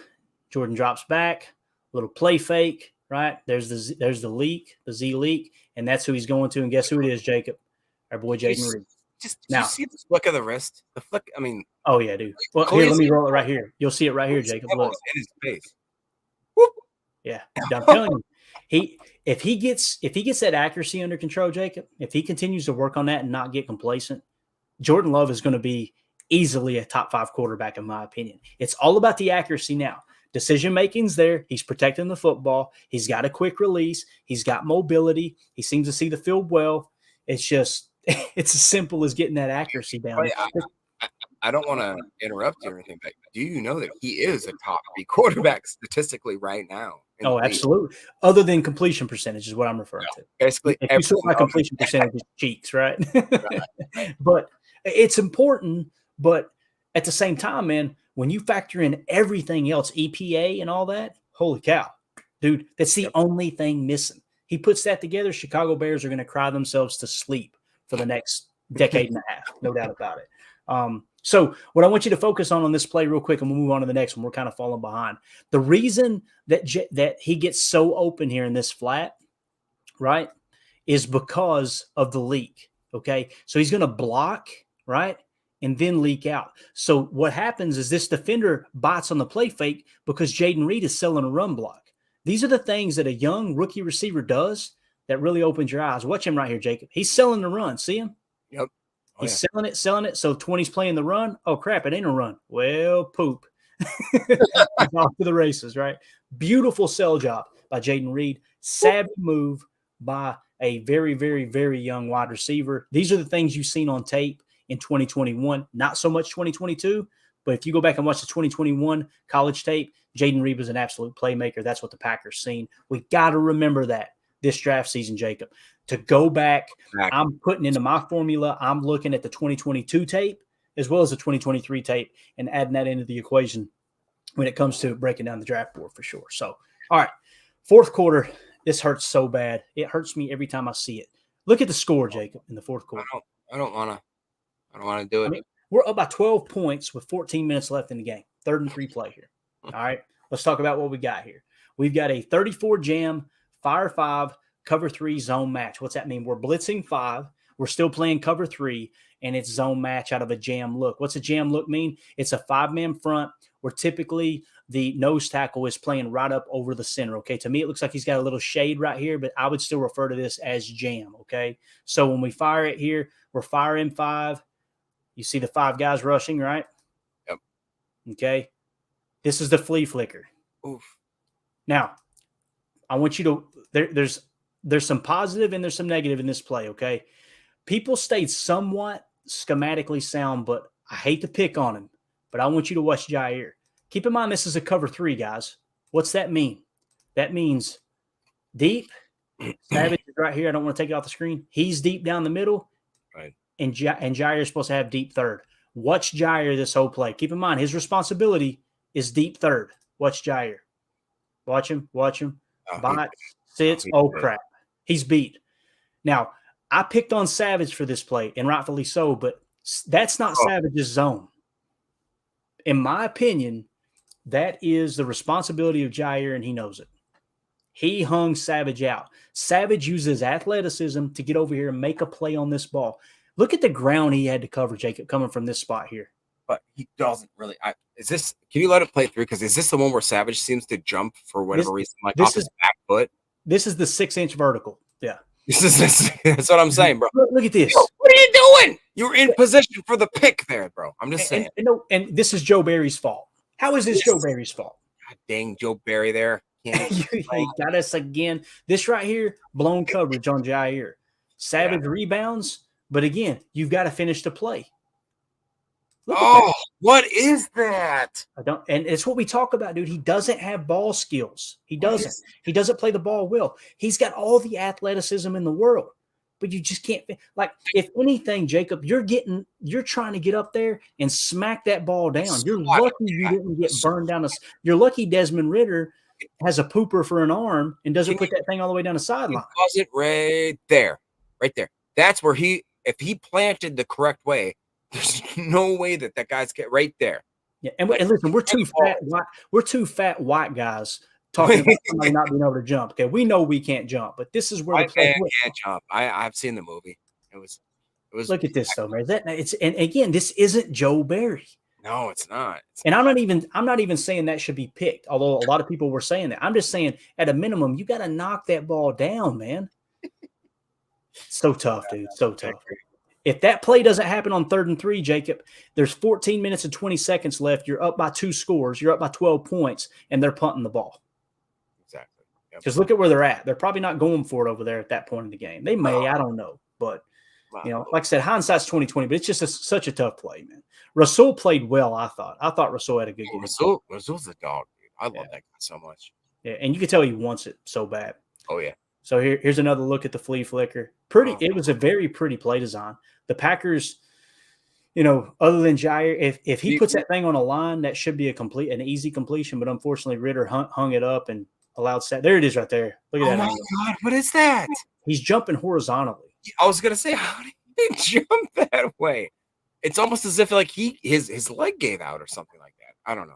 Jordan drops back, little play fake, right? There's the leak, the Z leak, and that's who he's going to. And guess who it is, Jacob? Our boy Jaden Reed. Did you see the flick of the wrist? The flick, I mean. Oh, yeah, dude. Well, here, let me roll it right here. You'll see it right here, Jacob. Look. In his face. Whoop. Yeah, I'm telling you, if he gets that accuracy under control, Jacob, if he continues to work on that and not get complacent, Jordan Love is going to be easily a top 5 quarterback, in my opinion. It's all about the accuracy now. Decision-making's there. He's protecting the football. He's got a quick release. He's got mobility. He seems to see the field well. It's just – it's as simple as getting that accuracy down. I don't want to interrupt you or anything, but do you know that he is a top 3 quarterback statistically right now? Oh, absolutely. Other than completion percentage is what I'm referring to. Basically, if you saw my completion percentage, is cheeks, right? Right? But it's important, but at the same time, man, when you factor in everything else, EPA and all that, holy cow, dude, that's the only thing missing. He puts that together, Chicago Bears are going to cry themselves to sleep for the next decade and a half, no doubt about it. So what I want you to focus on this play real quick, and we'll move on to the next one. We're kind of falling behind. The reason that he gets so open here in this flat, right, is because of the leak, okay? So he's going to block, right, and then leak out. So what happens is this defender bites on the play fake because Jaden Reed is selling a run block. These are the things that a young rookie receiver does that really opens your eyes. Watch him right here, Jacob. He's selling the run. See him? Yep. He's selling it. So 20's playing the run. Oh, crap, it ain't a run. Well, poop. Off to the races, right? Beautiful sell job by Jaden Reed. Savvy move by a very, very, very young wide receiver. These are the things you've seen on tape in 2021, not so much 2022, but if you go back and watch the 2021 college tape, Jaden Reed was an absolute playmaker. That's what the Packers seen. We got to remember that this draft season, Jacob. To go back, I'm putting into my formula, I'm looking at the 2022 tape as well as the 2023 tape and adding that into the equation when it comes to breaking down the draft board for sure. So, all right, fourth quarter, this hurts so bad. It hurts me every time I see it. Look at the score, Jacob, in the fourth quarter. I don't want to do it. I mean, we're up by 12 points with 14 minutes left in the game. 3rd and 3 play here. All right, let's talk about what we got here. We've got a 34 jam, fire 5, cover 3 zone match. What's that mean? We're blitzing 5. We're still playing cover 3, and it's zone match out of a jam look. What's a jam look mean? It's a 5-man front where typically the nose tackle is playing right up over the center, okay? To me, it looks like he's got a little shade right here, but I would still refer to this as jam, okay? So when we fire it here, we're firing 5. You see the 5 guys rushing, right? Yep. Okay. This is the flea flicker. Oof. Now, I want you to there's some positive and there's some negative in this play, okay? People stayed somewhat schematically sound, but I hate to pick on him, but I want you to watch Jair. Keep in mind this is a cover 3, guys. What's that mean? That means deep. Savage is right here. I don't want to take it off the screen. He's deep down the middle. Right. And Jair is supposed to have deep third. Watch Jair this whole play. Keep in mind his responsibility is deep third. Watch Jair. Watch him. Watch him. Bot, sits. Oh, crap. He's beat. Now, I picked on Savage for this play, and rightfully so, but that's not Savage's zone. In my opinion, that is the responsibility of Jair, and he knows it. He hung Savage out. Savage uses athleticism to get over here and make a play on this ball. Look at the ground he had to cover, Jacob, coming from this spot here. But he doesn't really. Is this? Can you let it play through? Because is this the one where Savage seems to jump for whatever reason, like off his back foot? This is the 6-inch vertical. Yeah. That's what I'm saying, bro. Look at this. Yo, what are you doing? You're in position for the pick there, bro. I'm just saying. And this is Joe Barry's fault. How is this Joe Barry's fault? God dang, Joe Barry there. You got us again. This right here, blown coverage on Jair. Savage rebounds, but again, you've got to finish the play. What is that? And it's what we talk about, dude. He doesn't have ball skills. He doesn't. He doesn't play the ball well. He's got all the athleticism in the world, but you just can't. Like, if anything, Jacob, you're trying to get up there and smack that ball down. You're lucky you didn't get burned down. You're lucky Desmond Ritter has a pooper for an arm and doesn't put that thing all the way down the sideline. Pause it right there. Right there. That's where if he planted the correct way, there's no way that guy's get right there. Yeah, and listen, we're two fat white guys talking about somebody not being able to jump. Okay, we know we can't jump, but this is where the play can't jump. I've seen the movie. It was. Look at this though, man. And again, this isn't Joe Barry. No, it's not. And I'm not even saying that should be picked, although a lot of people were saying that. I'm just saying at a minimum, you got to knock that ball down, man. So tough, dude. So tough. If that play doesn't happen on 3rd and 3, Jacob, there's 14 minutes and 20 seconds left. You're up by 2 scores. You're up by 12 points, and they're punting the ball. Exactly. Because look at where they're at. They're probably not going for it over there at that point in the game. They may, I don't know. But, like I said, hindsight's 20/20, but it's just such a tough play, man. Rasul played well, I thought. I thought Rasul had a good game. Rasul's a dog, dude. I love that guy so much. Yeah, and you can tell he wants it so bad. Oh, yeah. So here's another look at the flea flicker. It was a very pretty play design. The Packers, other than Jair, if he puts that thing on a line, that should be an easy completion. But unfortunately, Ritter hung it up and allowed there it is right there. Look at that. Oh my God, what is that? He's jumping horizontally. I was gonna say, how did he jump that way? It's almost as if like his leg gave out or something like that. I don't know.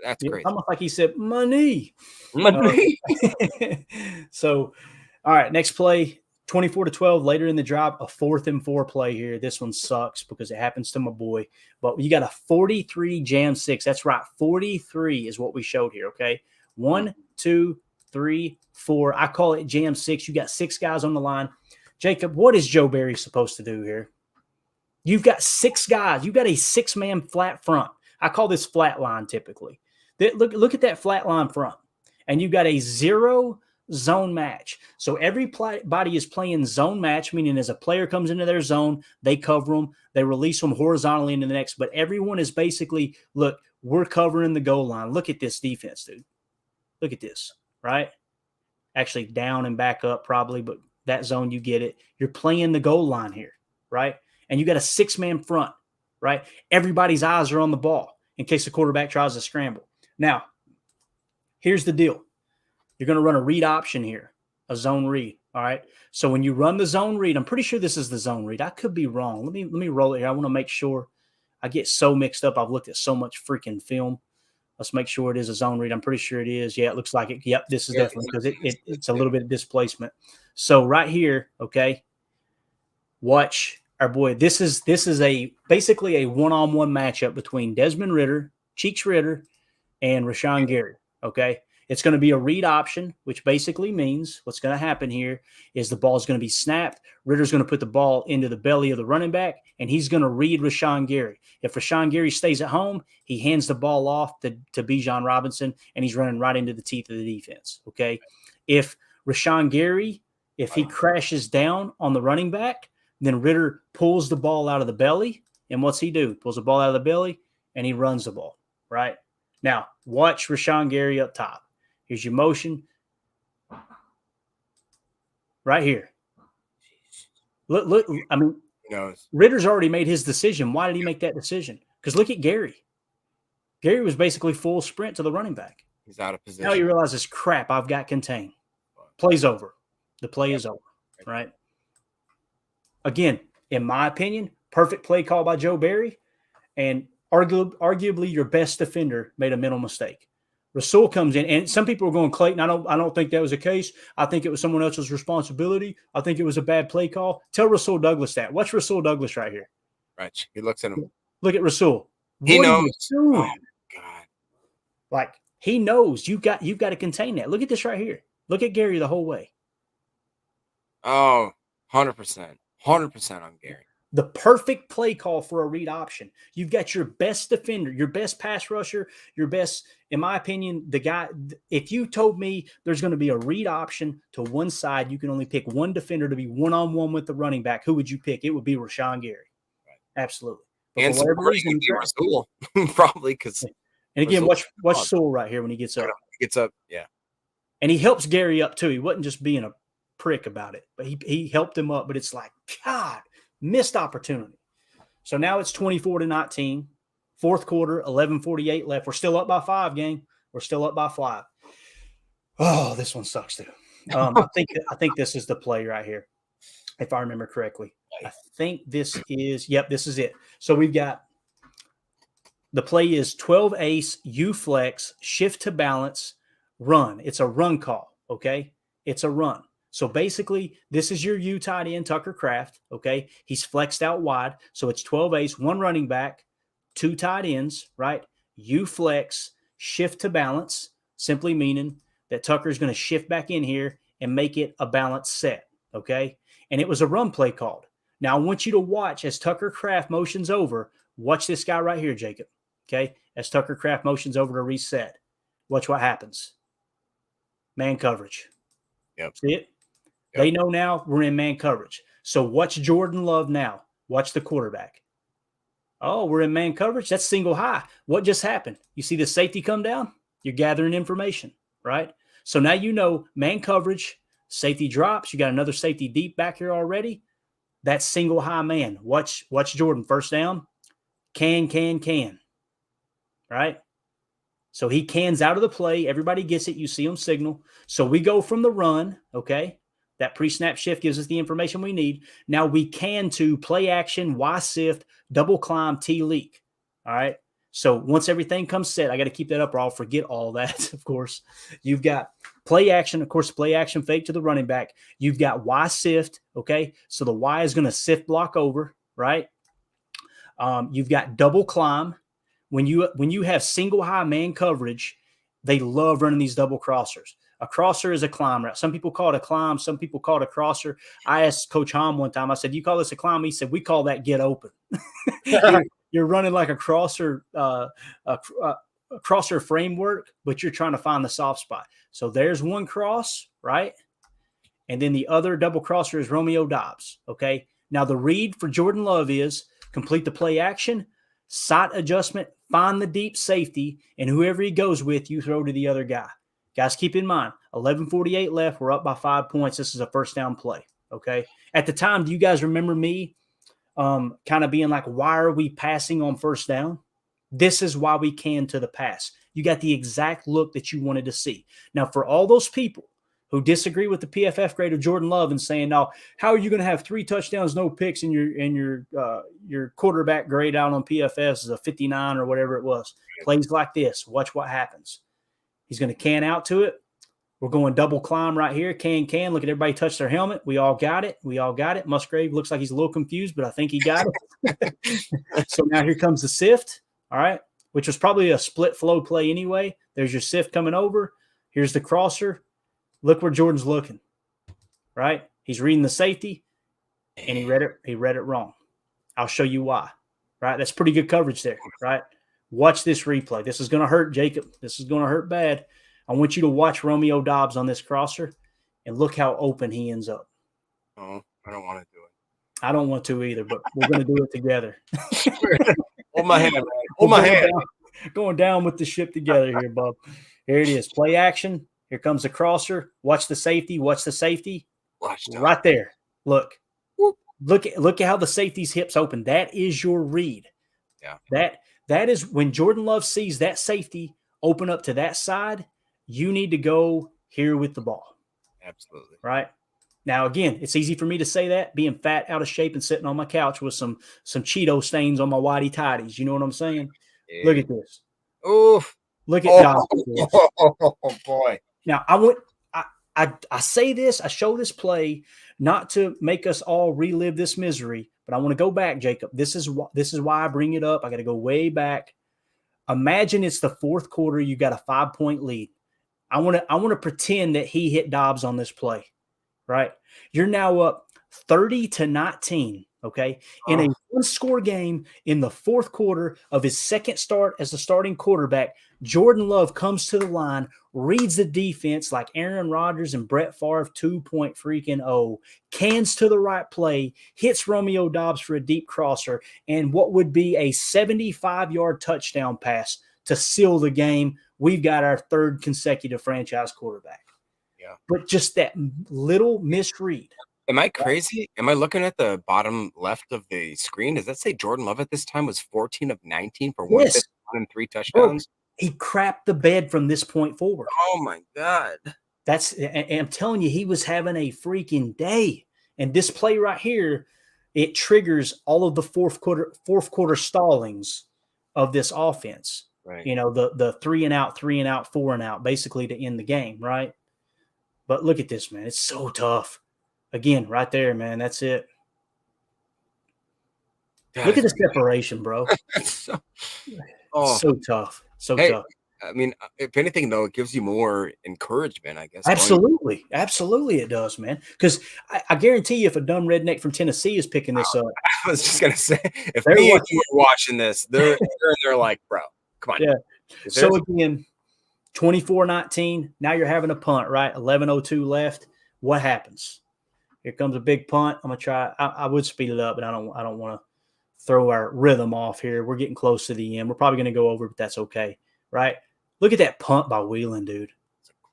That's crazy. Almost like he said, money. So, all right, next play, 24-12. Later in the drive, a 4th and 4 play here. This one sucks because it happens to my boy. But you got a 43 jam 6. That's right, 43 is what we showed here. Okay, 1, 2, 3, 4. I call it jam 6. You got 6 guys on the line. Jacob, what is Joe Barry supposed to do here? You've got 6 guys. You've got a 6-man flat front. I call this flat line typically. Look at that flat line front. And you've got a 0 zone match. So everybody is playing zone match, meaning as a player comes into their zone, they cover them, they release them horizontally into the next. But everyone is basically, look, we're covering the goal line. Look at this defense, dude. Look at this, right? Actually down and back up probably, but that zone, you get it. You're playing the goal line here, right? And you got a 6-man front, right? Everybody's eyes are on the ball in case the quarterback tries to scramble. Now, here's the deal. You're going to run a read option here, a zone read, all right? So when you run the zone read, I'm pretty sure this is the zone read. I could be wrong. Let me roll it here. I want to make sure. I get so mixed up. I've looked at so much freaking film. Let's make sure it is a zone read. I'm pretty sure it is. Yeah, it looks like it. Yep, this is definitely because it's a little bit of displacement. So right here, okay, watch our boy. This is basically a one-on-one matchup between Desmond Ritter, Cheeks Ritter, and Rashawn Gary, okay? It's going to be a read option, which basically means what's going to happen here is the ball is going to be snapped. Ritter's going to put the ball into the belly of the running back, and he's going to read Rashawn Gary. If Rashawn Gary stays at home, he hands the ball off to Bijan Robinson, and he's running right into the teeth of the defense, okay? If Rashawn Gary, if he crashes down on the running back, then Ritter pulls the ball out of the belly, and what's he do? Pulls the ball out of the belly, and he runs the ball, right? Now, watch Rashawn Gary up top. Here's your motion. Right here. Look. I mean, Ritter's already made his decision. Why did he make that decision? Because look at Gary. Gary was basically full sprint to the running back. He's out of position. Now he realizes, crap, I've got contain. Play's over. The play is over, right? Again, in my opinion, perfect play call by Joe Barry, and arguably your best defender made a mental mistake. Rasul comes in, and some people are going, Clayton, I don't think that was the case. I think it was someone else's responsibility. I think it was a bad play call. Tell Rasul Douglas that. Watch Rasul Douglas right here. Right. He looks at him. Look at Rasul. He knows. Oh, God. Like, he knows you've got to contain that. Look at this right here. Look at Gary the whole way. Oh, 100%. 100% on Gary. The perfect play call for a read option. You've got your best defender, your best pass rusher, your best, in my opinion, the guy. If you told me there's going to be a read option to one side, you can only pick one defender to be one-on-one with the running back. Who would you pick? It would be Rashawn Gary. Right. Absolutely. But and reason, Rasul, probably because. And again, watch Sewell right here when he gets up. He gets up, yeah. And he helps Gary up too. He wasn't just being a prick about it, but he helped him up. But it's like, God, missed opportunity. So now it's 24-19. Fourth quarter, 11:48 left. We're still up by 5, gang. We're still up by 5. Oh, this one sucks too. I think this is the play right here, if I remember correctly. I think this is it. So we've got the play is 12 ace, U flex, shift to balance, run. It's a run call, okay? It's a run. So basically, this is your U tight end, Tucker Kraft, okay? He's flexed out wide. So it's 12 ace, 1 running back, 2 tight ends, right? U flex, shift to balance, simply meaning that Tucker's going to shift back in here and make it a balanced set, okay? And it was a run play called. Now, I want you to watch as Tucker Kraft motions over. Watch this guy right here, Jacob, okay? As Tucker Kraft motions over to reset. Watch what happens. Man coverage. Yep. See it? Yep. They know now we're in man coverage. So watch Jordan Love now. Watch the quarterback. Oh, we're in man coverage? That's single high. What just happened? You see the safety come down? You're gathering information, right? So now you know man coverage, safety drops. You got another safety deep back here already. That's single high man. Watch Jordan. First down. Can. Right? So he cans out of the play. Everybody gets it. You see him signal. So we go from the run, okay? That pre-snap shift gives us the information we need. Now we can to play action, Y sift, double climb, T leak. All right? So once everything comes set, I got to keep that up or I'll forget all that, of course. You've got play action, of course, play action fake to the running back. You've got Y sift, okay? So the Y is going to sift block over, right? You've got double climb. When you have single high man coverage, they love running these double crossers. A crosser is a climb route. Some people call it a climb. Some people call it a crosser. I asked Coach Hom one time, I said, you call this a climb? He said, we call that get open. You're running like a crosser, a crosser framework, but you're trying to find the soft spot. So there's one cross, right? And then the other double crosser is Romeo Dobbs, okay? Now the read for Jordan Love is complete the play action, sight adjustment, find the deep safety, and whoever he goes with, you throw to the other guy. Guys, keep in mind, 11:48 left. We're up by 5 points. This is a first down play, okay? At the time, do you guys remember me kind of being like, why are we passing on first down? This is why we can to the pass. You got the exact look that you wanted to see. Now, for all those people who disagree with the PFF grade of Jordan Love and saying, "Now, how are you going to have 3 touchdowns, no picks, and your quarterback grade out on PFS is a 59 or whatever it was?" Plays like this. Watch what happens. He's going to can out to it. We're going double climb right here. Can. Look at everybody touch their helmet. We all got it. Musgrave looks like he's a little confused, but I think he got it. So now here comes the sift. All right, which was probably a split flow play anyway. There's your sift coming over. Here's the crosser. Look where Jordan's looking, right? He's reading the safety, and he read it wrong. I'll show you why, right? That's pretty good coverage there, right? Watch this replay. This is going to hurt, Jacob. This is going to hurt bad. I want you to watch Romeo Doubs on this crosser, and look how open he ends up. Oh, I don't want to do it. I don't want to either, but we're going to do it together. Hold my hand, man. Hold my hand. Going down with the ship together here, bub. Here it is. Play action. Here comes the crosser. Watch the safety. Watch the safety. Watch right there. Look. Look at how the safety's hips open. That is your read. Yeah. That is when Jordan Love sees that safety open up to that side, you need to go here with the ball. Absolutely. Right? Now, again, it's easy for me to say that, being fat, out of shape, and sitting on my couch with some Cheeto stains on my whitey tighties. You know what I'm saying? Yeah. Look at this. Oof. Look at Dom. Oh, boy. Now, I say this, I show this play not to make us all relive this misery, but I want to go back, Jacob. This is why I bring it up. I got to go way back. Imagine it's the fourth quarter. You got a 5-point lead. I want to pretend that he hit Dobbs on this play, right? You're now up 30-19. Okay. In a one-score game in the fourth quarter of his second start as the starting quarterback, Jordan Love comes to the line, reads the defense like Aaron Rodgers and Brett Favre 2.0, cans to the right play, hits Romeo Doubs for a deep crosser, and what would be a 75-yard touchdown pass to seal the game. We've got our third consecutive franchise quarterback. Yeah. But just that little misread. Am I crazy? Am I looking at the bottom left of the screen? Does that say Jordan Love at this time was 14 of 19 for 151 and 3 touchdowns? He crapped the bed from this point forward. Oh my God. And I'm telling you, he was having a freaking day. And this play right here, it triggers all of the fourth quarter stallings of this offense. Right. You know, the 3 and out, 4 and out, basically to end the game, right? But look at this, man. It's so tough. Again, right there, man. That's it. Look at the separation, bro. So tough. So tough. I mean, if anything, though, it gives you more encouragement, I guess. Absolutely. Absolutely it does, man. Because I guarantee you if a dumb redneck from Tennessee is picking this up. I was just going to say, if me and you were watching this, they're like, bro, come on. Yeah. So, again, 24-19. Now you're having a punt, right? 11:02 left. What happens? Here comes a big punt. I'm going to try. I would speed it up, but I don't want to throw our rhythm off here. We're getting close to the end. We're probably going to go over, but that's okay, right? Look at that punt by Wheelan, dude.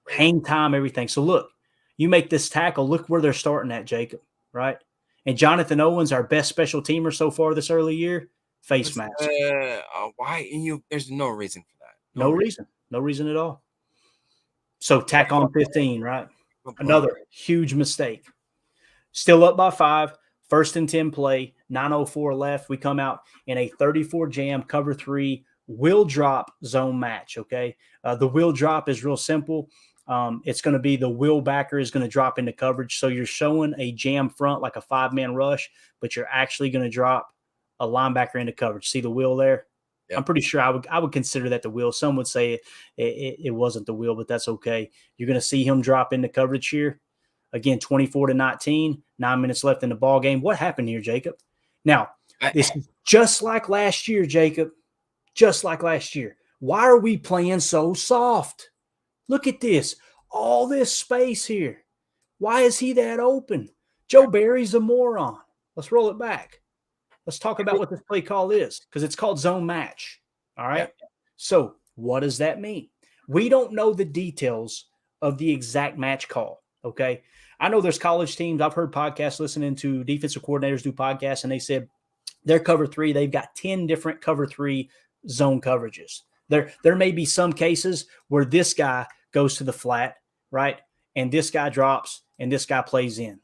Hang time, everything. So, look, you make this tackle. Look where they're starting at, Jacob, right? And Jonathan Owens, our best special teamer so far this early year, face mask. Why? There's no reason for that. No reason. No reason at all. So, tack on 15, right? Another huge mistake. Still up by 5. 1st and 10 play, 9:04 left. We come out in a 34 jam, cover 3, will drop zone match, okay? The will drop is real simple. It's going to be the will backer is going to drop into coverage. So you're showing a jam front like a 5-man rush, but you're actually going to drop a linebacker into coverage. See the will there? Yep. I'm pretty sure I would consider that the will. Some would say it wasn't the will, but that's okay. You're going to see him drop into coverage here. Again, 24-19, 9 minutes left in the ball game. What happened here, Jacob? Now, this is just like last year, Jacob. Just like last year. Why are we playing so soft? Look at this. All this space here. Why is he that open? Joe Barry's a moron. Let's roll it back. Let's talk about what this play call is, because it's called zone match. All right? Yeah. So what does that mean? We don't know the details of the exact match call, okay? I know there's college teams. I've heard podcasts listening to defensive coordinators do podcasts, and they said their cover 3, they've got 10 different cover 3 zone coverages. There may be some cases where this guy goes to the flat, right? And this guy drops and this guy plays in,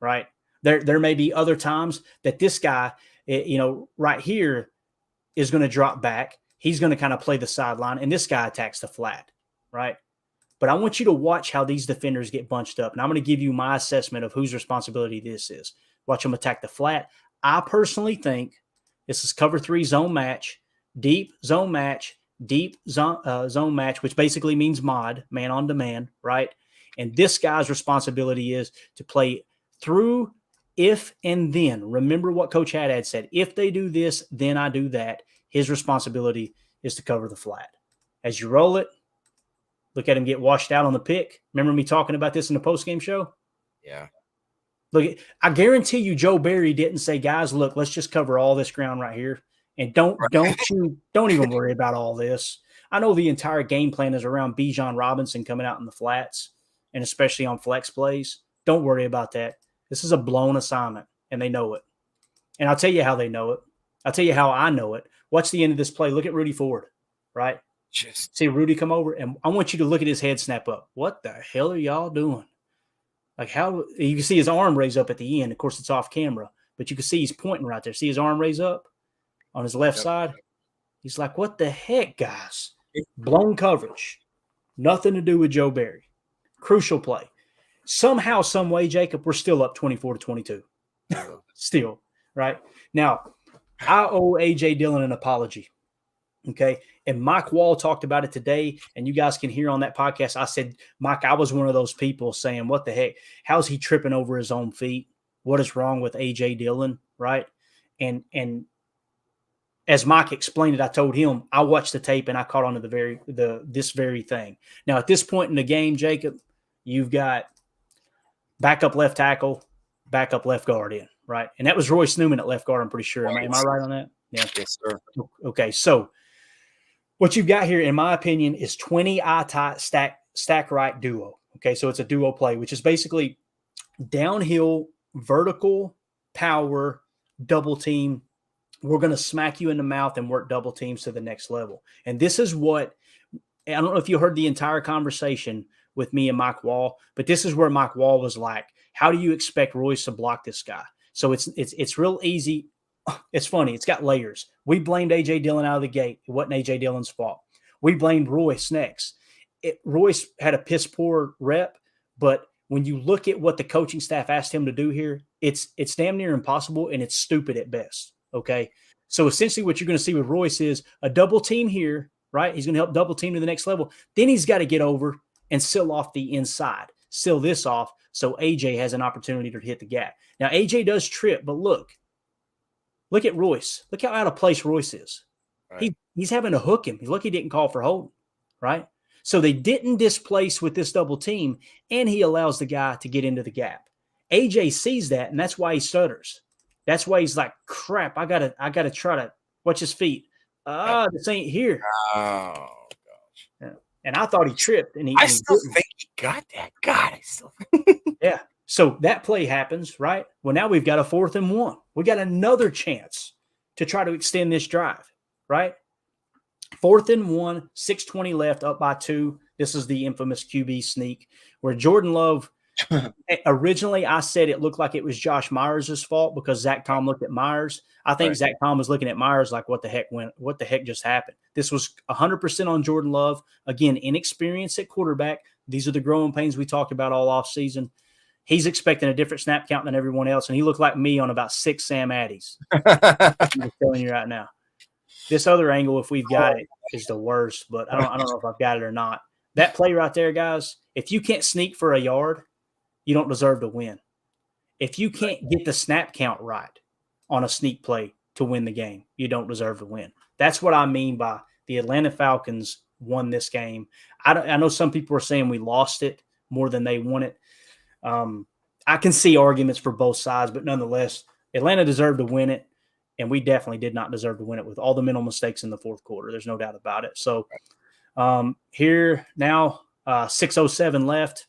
right? There may be other times that this guy, right here is going to drop back. He's going to kind of play the sideline, and this guy attacks the flat, right? But I want you to watch how these defenders get bunched up. And I'm going to give you my assessment of whose responsibility this is. Watch them attack the flat. I personally think this is cover 3 zone match, deep zone match. deep zone match, which basically means mod, man on demand, right? And this guy's responsibility is to play through if and then. Remember what Coach Haddad said. If they do this, then I do that. His responsibility is to cover the flat. As you roll it, look at him get washed out on the pick. Remember me talking about this in the postgame show? Yeah. Look, I guarantee you Joe Barry didn't say, guys, look, let's just cover all this ground right here. And don't even worry about all this. I know the entire game plan is around Bijan Robinson coming out in the flats, and especially on flex plays. Don't worry about that. This is a blown assignment, and they know it. And I'll tell you how they know it. I'll tell you how I know it. Watch the end of this play. Look at Rudy Ford, right? Just see Rudy come over, and I want you to look at his head snap up. What the hell are y'all doing? Like, how you can see his arm raise up at the end. Of course, it's off camera, but you can see he's pointing right there. See his arm raise up on his left side? He's like, what the heck, guys? Blown coverage. Nothing to do with Joe Barry. Crucial play. Somehow, some way, Jacob, we're still up 24-22. Still, right? Now, I owe A.J. Dillon an apology. Okay. And Mike Wall talked about it today, and you guys can hear on that podcast. I said, Mike, I was one of those people saying, what the heck? How's he tripping over his own feet? What is wrong with A.J. Dillon? Right. And as Mike explained it, I told him I watched the tape and I caught on to this very thing. Now, at this point in the game, Jacob, you've got backup left tackle, backup left guard in, right? And that was Royce Newman at left guard, I'm pretty sure. Am I right on that? Yeah. Yes, sir. Okay, so what you've got here, in my opinion, is 20 eye-tight stack right duo. Okay, so it's a duo play, which is basically downhill, vertical, power, double team. We're going to smack you in the mouth and work double teams to the next level. And this is what – I don't know if you heard the entire conversation with me and Mike Wall, but this is where Mike Wall was like, how do you expect Royce to block this guy? So it's real easy. It's funny. It's got layers. We blamed A.J. Dillon out of the gate. It wasn't A.J. Dillon's fault. We blamed Royce next. Royce had a piss-poor rep, but when you look at what the coaching staff asked him to do here, it's damn near impossible, and it's stupid at best, okay? So essentially what you're going to see with Royce is a double team here, right? He's going to help double team to the next level. Then he's got to get over and seal off the inside, seal this off so A.J. has an opportunity to hit the gap. Now, A.J. does trip, but look at Royce. Look how out of place Royce is. Right. He's having to hook him. He's lucky he didn't call for holding, right? So they didn't displace with this double team, and he allows the guy to get into the gap. A.J. sees that, and that's why he stutters. That's why he's like, crap, I gotta try to watch his feet. This ain't here. Oh, gosh. Yeah. And I thought he tripped. And I still think he got that. God, I still yeah. So that play happens, right? Well, now we've got a 4th and 1. We got another chance to try to extend this drive, right? 4th and 1, 6:20 left, up by 2. This is the infamous QB sneak where Jordan Love originally I said it looked like it was Josh Myers' fault because Zach Tom looked at Myers. I think Zach Tom was looking at Myers like, what the heck just happened? This was 100% on Jordan Love. Again, inexperience at quarterback. These are the growing pains we talked about all offseason. He's expecting a different snap count than everyone else, and he looked like me on about 6 Sam Addies. I'm just telling you right now. This other angle, if we've got it, is the worst, but I don't know if I've got it or not. That play right there, guys, if you can't sneak for a yard, you don't deserve to win. If you can't get the snap count right on a sneak play to win the game, you don't deserve to win. That's what I mean by the Atlanta Falcons won this game. I know some people are saying we lost it more than they won it. I can see arguments for both sides, but nonetheless, Atlanta deserved to win it, and we definitely did not deserve to win it with all the mental mistakes in the fourth quarter. There's no doubt about it. So here now, 6:07 left,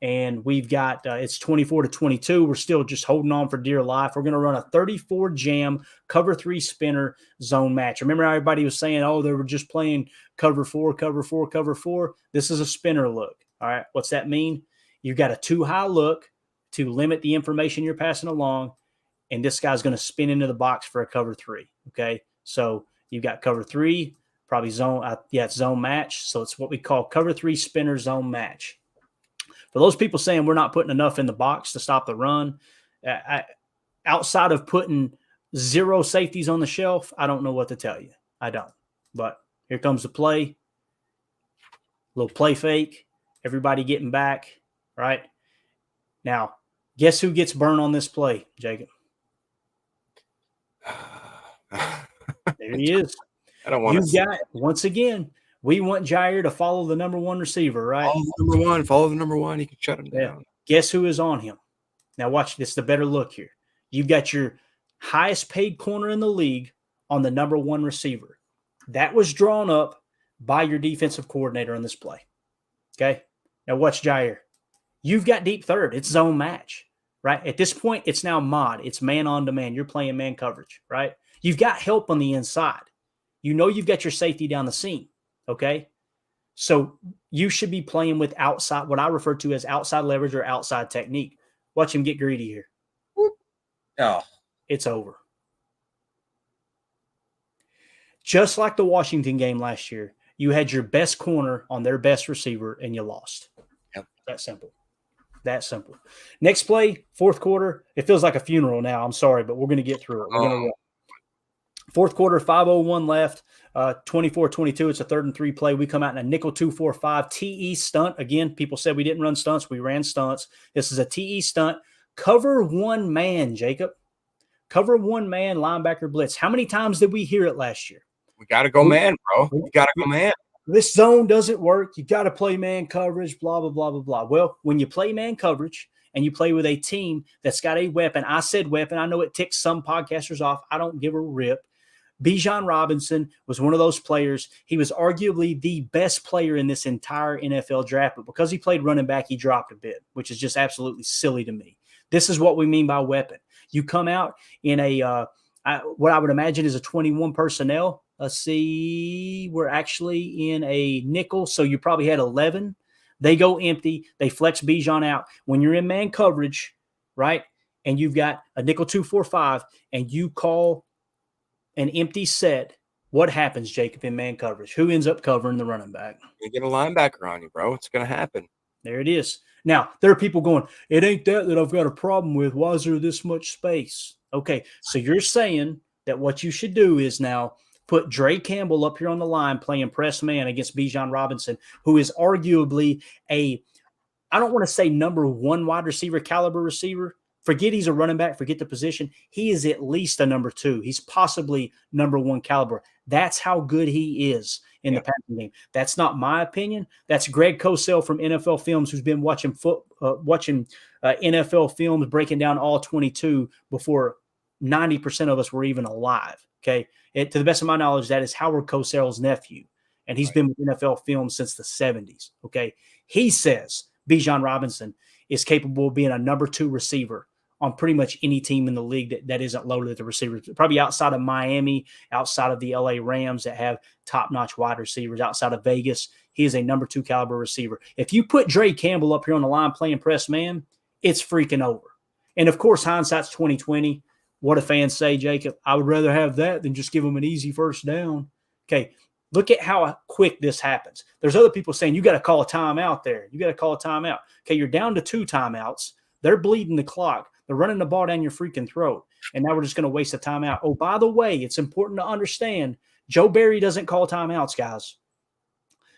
and we've got it's 24-22. We're still just holding on for dear life. We're going to run a 34 jam cover 3 spinner zone match. Remember how everybody was saying, oh, they were just playing cover 4, cover 4, cover 4. This is a spinner look. All right, what's that mean? You've got a too high look to limit the information you're passing along, and this guy's going to spin into the box for a cover 3. Okay, so you've got cover 3, probably zone. It's zone match. So it's what we call cover 3 spinner zone match. For those people saying we're not putting enough in the box to stop the run, outside of putting 0 safeties on the shelf, I don't know what to tell you. I don't. But Here comes the play. Little play fake. Everybody getting back, right? Now, guess who gets burned on this play, Jacob? There he is. I don't want to see got, once again, we want Jair to follow the number one receiver, right? Follow the number one. You can shut him down. Guess who is on him? Now, watch this. The better look here. You've got your highest paid corner in the league on the number one receiver. That was drawn up by your defensive coordinator on this play. Okay? Now, watch Jair. You've got deep third. It's zone match, right? At this point, it's now mod. It's man on demand. You're playing man coverage, right? You've got help on the inside. You know you've got your safety down the seam, okay? So you should be playing with outside, what I refer to as outside leverage or outside technique. Watch him get greedy here. Oh, it's over. Just like the Washington game last year, you had your best corner on their best receiver and you lost. Yep. That simple. That simple. Next play, fourth quarter. It feels like a funeral now. I'm sorry, but we're going to get through it. We're going to fourth quarter, 5:01 left, 24-22. It's a 3rd and 3 play. We come out in a nickel 2-4-5 TE stunt. Again, people said we didn't run stunts. We ran stunts. This is a TE stunt. Cover one man, Jacob. Cover one man, linebacker blitz. How many times did we hear it last year? We got to go man, bro. We got to go man. This zone doesn't work. You got to play man coverage, blah, blah, blah, blah, blah. Well, when you play man coverage and you play with a team that's got a weapon, I said weapon. I know it ticks some podcasters off. I don't give a rip. Bijan Robinson was one of those players. He was arguably the best player in this entire NFL draft, but because he played running back, he dropped a bit, which is just absolutely silly to me. This is what we mean by weapon. You come out in a what I would imagine is a 21 personnel. Let's see, we're actually in a nickel, so you probably had 11. They go empty. They flex Bijan out. When you're in man coverage, right, and you've got a nickel 2-4-5, and you call an empty set, what happens, Jacob, in man coverage? Who ends up covering the running back? You get a linebacker on you, bro. It's going to happen. There it is. Now, there are people going, it ain't that I've got a problem with. Why is there this much space? Okay, so you're saying that what you should do is now put Dre Campbell up here on the line playing press man against Bijan Robinson, who is arguably I don't want to say number one wide receiver caliber receiver. Forget he's a running back. Forget the position. He is at least a number 2. He's possibly number 1 caliber. That's how good he is in the passing game. That's not my opinion. That's Greg Cosell from NFL Films, who's been watching NFL films, breaking down all 22 before 90% of us were even alive. Okay, to the best of my knowledge, that is Howard Cosell's nephew, and he's been with NFL Films since the 70s. Okay, he says Bijan Robinson is capable of being a number 2 receiver on pretty much any team in the league that isn't loaded at the receivers. Probably outside of Miami, outside of the LA Rams that have top-notch wide receivers, outside of Vegas, he is a number 2 caliber receiver. If you put Dre Campbell up here on the line playing press man, it's freaking over. And of course, hindsight's 2020. What do fans say, Jacob? I would rather have that than just give them an easy first down. Okay, look at how quick this happens. There's other people saying, you got to call a timeout there. You got to call a timeout. Okay, you're down to 2 timeouts. They're bleeding the clock. They're running the ball down your freaking throat. And now we're just going to waste a timeout. Oh, by the way, it's important to understand, Joe Barry doesn't call timeouts, guys.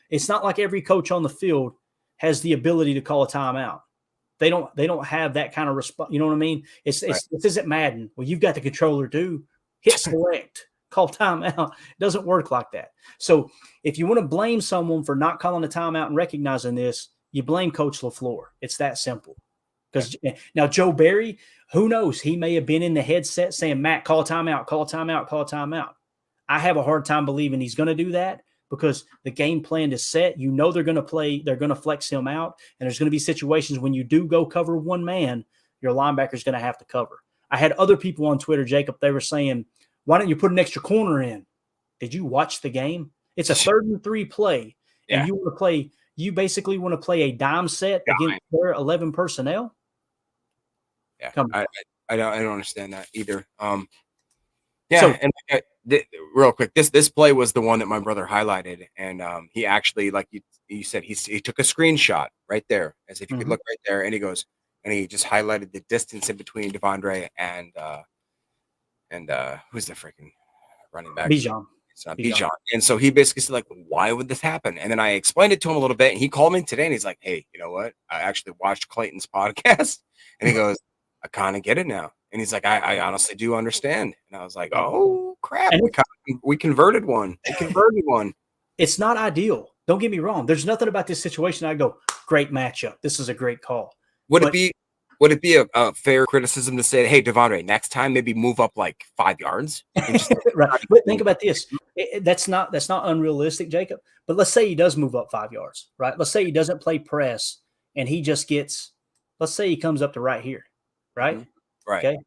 It's not like every coach on the field has the ability to call a timeout. They don't have that kind of response. You know what I mean? This isn't Madden. Well, you've got the controller too. Hit select, call timeout. It doesn't work like that. So if you want to blame someone for not calling a timeout and recognizing this, you blame Coach LaFleur. It's that simple. Because now Joe Barry, who knows? He may have been in the headset saying, Matt, call a timeout, call a timeout, call a timeout. I have a hard time believing he's going to do that because the game plan is set. You know they're going to play, they're going to flex him out, and there's going to be situations when you do go cover one man, your linebacker is going to have to cover. I had other people on Twitter, Jacob, they were saying, why don't you put an extra corner in? Did you watch the game? It's a 3rd and 3 play, and you basically want to play a dime set against their 11 personnel? Yeah, I don't understand that either. Real quick, this play was the one that my brother highlighted, and he actually, like you said, he took a screenshot right there, as if you could look right there, and he goes, and he just highlighted the distance in between Devondre and who's the freaking running back? Bijan. It's not Bijan. And so he basically said, like, why would this happen? And then I explained it to him a little bit, and he called me today, and he's like, hey, you know what? I actually watched Clayton's podcast, and he goes, I kind of get it now. And he's like, I honestly do understand. And I was like, oh, crap. We converted one. We converted one. It's not ideal. Don't get me wrong. There's nothing about this situation I go, great matchup. This is a great call. Would it be a fair criticism to say, hey, Devondre, next time maybe move up like 5 yards? And just right. But think about this. That's not unrealistic, Jacob. But let's say he does move up 5 yards, right? Let's say he doesn't play press and he just gets, let's say he comes up to right here, right? Mm-hmm. Right. Okay.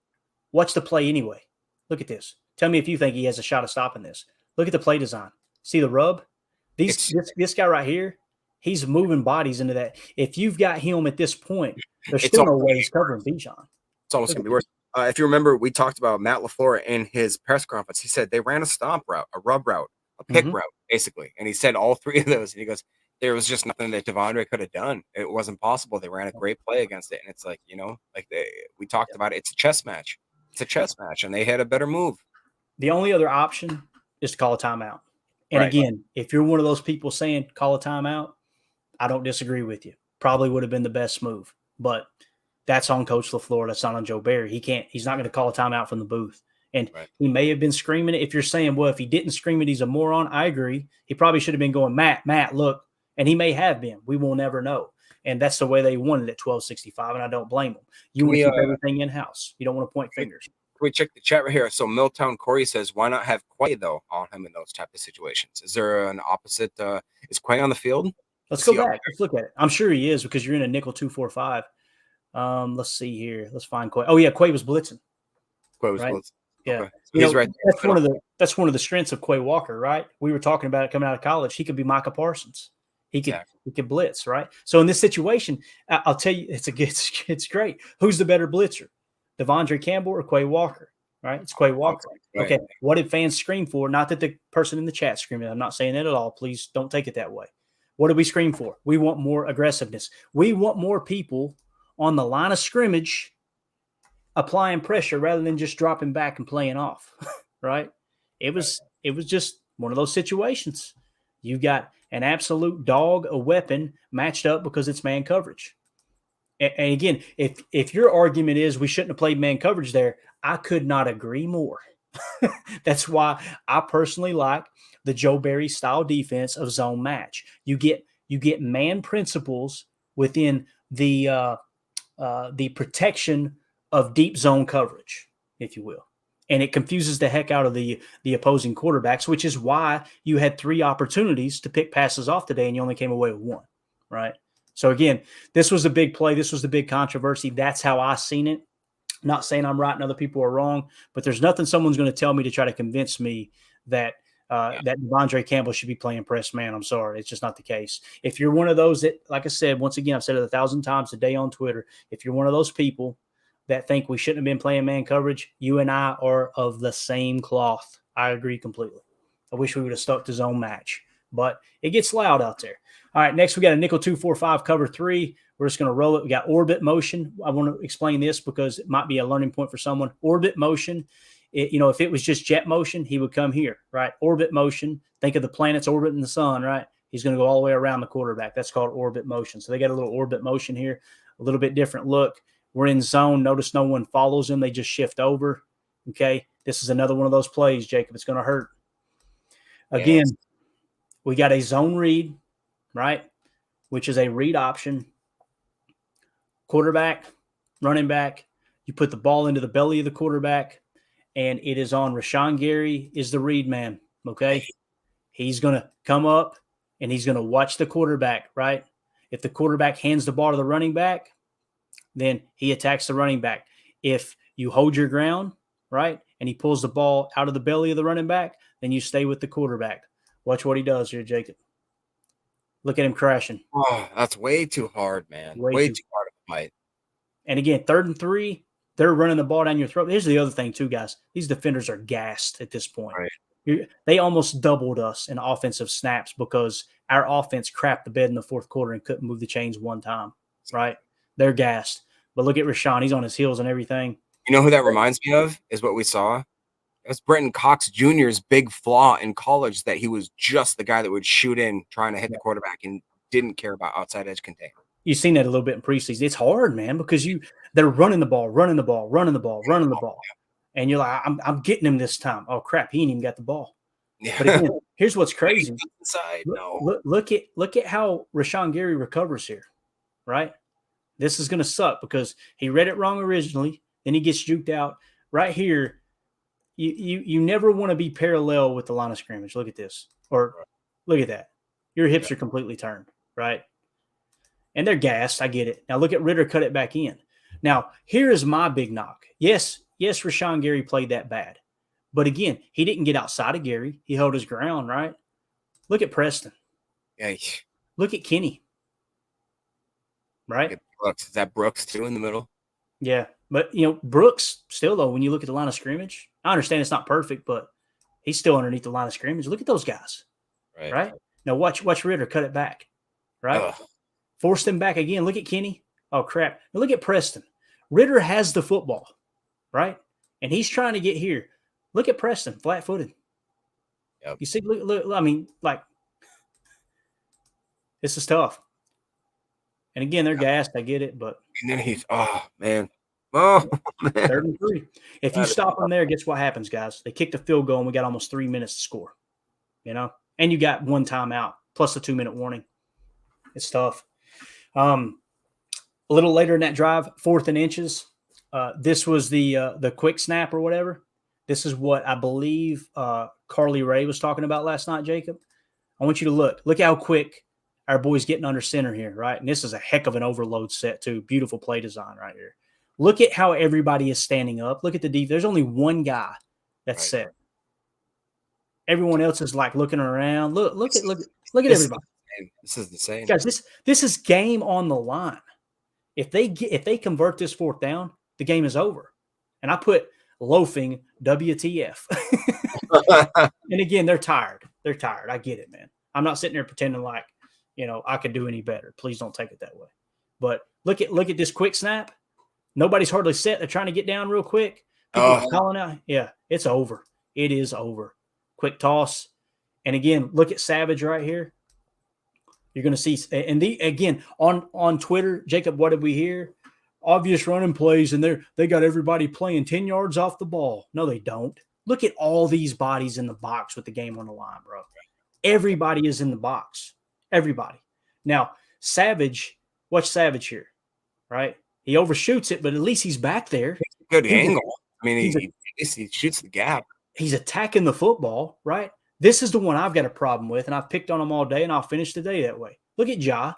Watch the play anyway. Look at this. Tell me if you think he has a shot of stopping this. Look at the play design. See the rub? This guy right here, he's moving bodies into that. If you've got him at this point, there's still no way he's covering Bijan. It's almost going to be worse. If you remember, we talked about Matt LaFleur in his press conference. He said they ran a stomp route, a rub route, a pick route, basically. And he said all three of those. And he goes, there was just nothing that Devondre could have done. It wasn't possible. They ran a great play against it. And it's like, we talked about it. It's a chess match. It's a chess match. And they had a better move. The only other option is to call a timeout. And again, if you're one of those people saying call a timeout, I don't disagree with you. Probably would have been the best move. But that's on Coach LaFleur. That's not on Joe Barry. He's not going to call a timeout from the booth. And he may have been screaming it. If you're saying, well, if he didn't scream it, he's a moron, I agree. He probably should have been going, Matt, look. And he may have been. We will never know. And that's the way they wanted at 1265, and I don't blame them. You want to keep everything in-house. You don't want to point fingers. Can we check the chat right here? So Milltown Corey says, why not have Quay, though, on him in those type of situations? Is there an opposite? Is Quay on the field? Let's go back. Let's look at it. I'm sure he is because you're in a nickel 2-4-5. Let's see here. Let's find Quay. Oh, yeah, Quay was blitzing. Quay was blitzing. Yeah. Okay. So he's right there. That's one of the strengths of Quay Walker, right? We were talking about it coming out of college. He could be Micah Parsons. He could blitz, right? So in this situation, I'll tell you, it's great. Who's the better blitzer? Devondre Campbell or Quay Walker, right? It's Quay Walker. Right. Okay, what did fans scream for? Not that the person in the chat screamed. I'm not saying that at all. Please don't take it that way. What did we scream for? We want more aggressiveness. We want more people on the line of scrimmage applying pressure rather than just dropping back and playing off, right? It was just one of those situations. You got an absolute dog, a weapon matched up because it's man coverage. And again, if your argument is we shouldn't have played man coverage there, I could not agree more. That's why I personally like the Joe Barry style defense of zone match. You get man principles within the protection of deep zone coverage, if you will. And it confuses the heck out of the opposing quarterbacks, which is why you had 3 opportunities to pick passes off today and you only came away with 1, right? So, again, this was a big play. This was the big controversy. That's how I seen it. I'm not saying I'm right and other people are wrong, but there's nothing someone's going to tell me to try to convince me that that Devondre Campbell should be playing press man. I'm sorry. It's just not the case. If you're one of those that, like I said, once again, I've said it 1,000 times a day on Twitter, if you're one of those people that think we shouldn't have been playing man coverage, you and I are of the same cloth. I agree completely. I wish we would have stuck to zone match, but it gets loud out there. All right, next we got a nickel 2-4-5 cover 3. We're just going to roll it. We got orbit motion. I want to explain this because it might be a learning point for someone. Orbit motion, if it was just jet motion, he would come here, right? Orbit motion, think of the planets orbiting the sun, right? He's going to go all the way around the quarterback. That's called orbit motion. So they got a little orbit motion here, a little bit different look. We're in zone. Notice no one follows him. They just shift over. Okay. This is another one of those plays, Jacob. It's going to hurt. Again, we got a zone read, right? Which is a read option. Quarterback, running back. You put the ball into the belly of the quarterback, and it is on Rashawn Gary is the read man. Okay. He's going to come up and he's going to watch the quarterback, right? If the quarterback hands the ball to the running back, then he attacks the running back. If you hold your ground, right, and he pulls the ball out of the belly of the running back, then you stay with the quarterback. Watch what he does here, Jacob. Look at him crashing. Oh, that's way too hard, man. Way too hard to fight. And again, 3rd and 3, they're running the ball down your throat. Here's the other thing, too, guys. These defenders are gassed at this point. Right. They almost doubled us in offensive snaps because our offense crapped the bed in the 4th quarter and couldn't move the chains one time, right? They're gassed. But look at Rashawn. He's on his heels and everything. You know who that reminds me of is what we saw That's Brenton Cox Jr.'s big flaw in college, that he was just the guy that would shoot in trying to hit the quarterback and didn't care about outside edge containment. You've seen that a little bit in preseason. It's hard, man, because they're running the ball, and you're like, I'm getting him this time. Oh crap, he ain't even got the ball. Yeah. But again, here's what's crazy. Inside, Look at how Rashawn Gary recovers here, right? This is going to suck because he read it wrong originally, then he gets juked out. Right here, you never want to be parallel with the line of scrimmage. Look at this, or look at that. Your hips are completely turned, right? And they're gassed. I get it. Now look at Ritter cut it back in. Now here is my big knock. Yes, Rashawn Gary played that bad. But again, he didn't get outside of Gary. He held his ground, right? Look at Preston. Yeah. Look at Kenny. Right? Brooks. Is that Brooks too in the middle? Yeah. But, Brooks still, though, when you look at the line of scrimmage, I understand it's not perfect, but he's still underneath the line of scrimmage. Look at those guys. Right? Now watch Ritter cut it back. Right? Force them back again. Look at Kenny. Oh, crap. Now look at Preston. Ritter has the football. Right? And he's trying to get here. Look at Preston, flat-footed. Yep. You see, look, I mean, like, this is tough. And again, they're gassed. I get it, but and then he's man. 3rd and 3. If you stop them there, guess what happens, guys? They kicked a field goal, and we got almost 3 minutes to score. And you got 1 timeout plus a 2-minute warning. It's tough. A little later in that drive, 4th and inches. This was the quick snap or whatever. This is what I believe Carly Ray was talking about last night, Jacob. I want you to look. Look how quick our boy's getting under center here, right? And this is a heck of an overload set, too. Beautiful play design right here. Look at how everybody is standing up. Look at the defense. There's only one guy that's set. Everyone else is like looking around. Look at everybody. This is the same. Guys, this is game on the line. If they convert this 4th down, the game is over. And I put loafing WTF. And again, they're tired. I get it, man. I'm not sitting there pretending like, I could do any better. Please don't take it that way. But look at this quick snap. Nobody's hardly set. They're trying to get down real quick. Calling out. Yeah, it's over. It is over. Quick toss. And again, look at Savage right here. You're going to see, and again, on Twitter, Jacob, what did we hear? Obvious running plays, and they got everybody playing 10 yards off the ball. No, they don't. Look at all these bodies in the box with the game on the line, bro. Everybody is in the box. Everybody. Now, Savage, watch Savage here, right? He overshoots it, but at least he's back there. Good angle. I mean, he shoots the gap. He's attacking the football, right? This is the one I've got a problem with, and I've picked on him all day, and I'll finish the day that way. Look at Ja.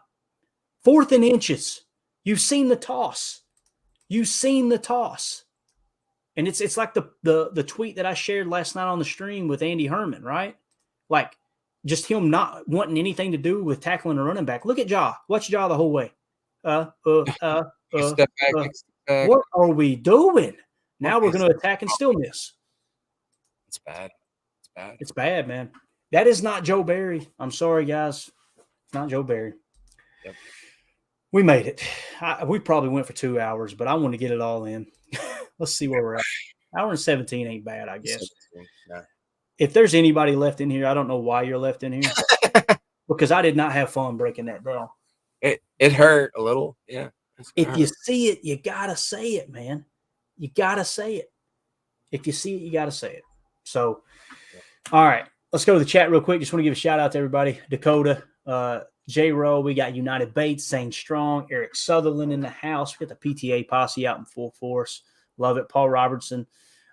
4th and inches. You've seen the toss. And it's like the tweet that I shared last night on the stream with Andy Herman, right? Like just him not wanting anything to do with tackling a running back. Look at Ja. Watch Ja the whole way. Step back. What are we doing? Now we're going to attack and still miss. It's bad. It's bad, man. That is not Joe Barry. I'm sorry, guys. Not Joe Barry. Yep. We made it. We probably went for 2 hours, but I want to get it all in. Let's see where we're at. Hour and 17 ain't bad, I guess. Yeah. If there's anybody left in here, I don't know why you're left in here. Because I did not have fun breaking that down. It hurt a little. Yeah. If you see it, you got to say it, man. You got to say it. If you see it, you got to say it. So, all right. Let's go to the chat real quick. Just want to give a shout out to everybody. Dakota, J-Row, we got United Bates, Zane Strong, Eric Sutherland in the house. We got the PTA posse out in full force. Love it. Paul Robertson.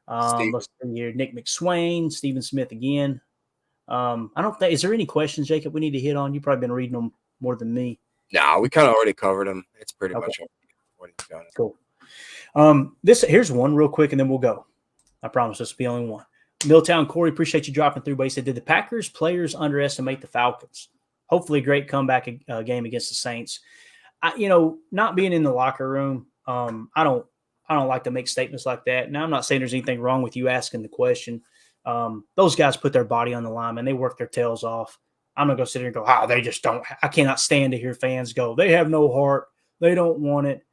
Let's see here. Nick McSwain, Stephen Smith again. I don't think, is there any questions, Jacob, we need to hit on? You've probably been reading them more than me. No, we kind of already covered them. It's pretty much what he's got. Cool. Here's one real quick, and then we'll go. I promise this will be only one. Milltown Corey, appreciate you dropping through. But he said, did the Packers players underestimate the Falcons? Hopefully, a great comeback game against the Saints. Not being in the locker room, I don't like to make statements like that. Now, I'm not saying there's anything wrong with you asking the question. Those guys put their body on the line, and they work their tails off. I'm not going to sit here and go, they just don't. I cannot stand to hear fans go, they have no heart. They don't want it.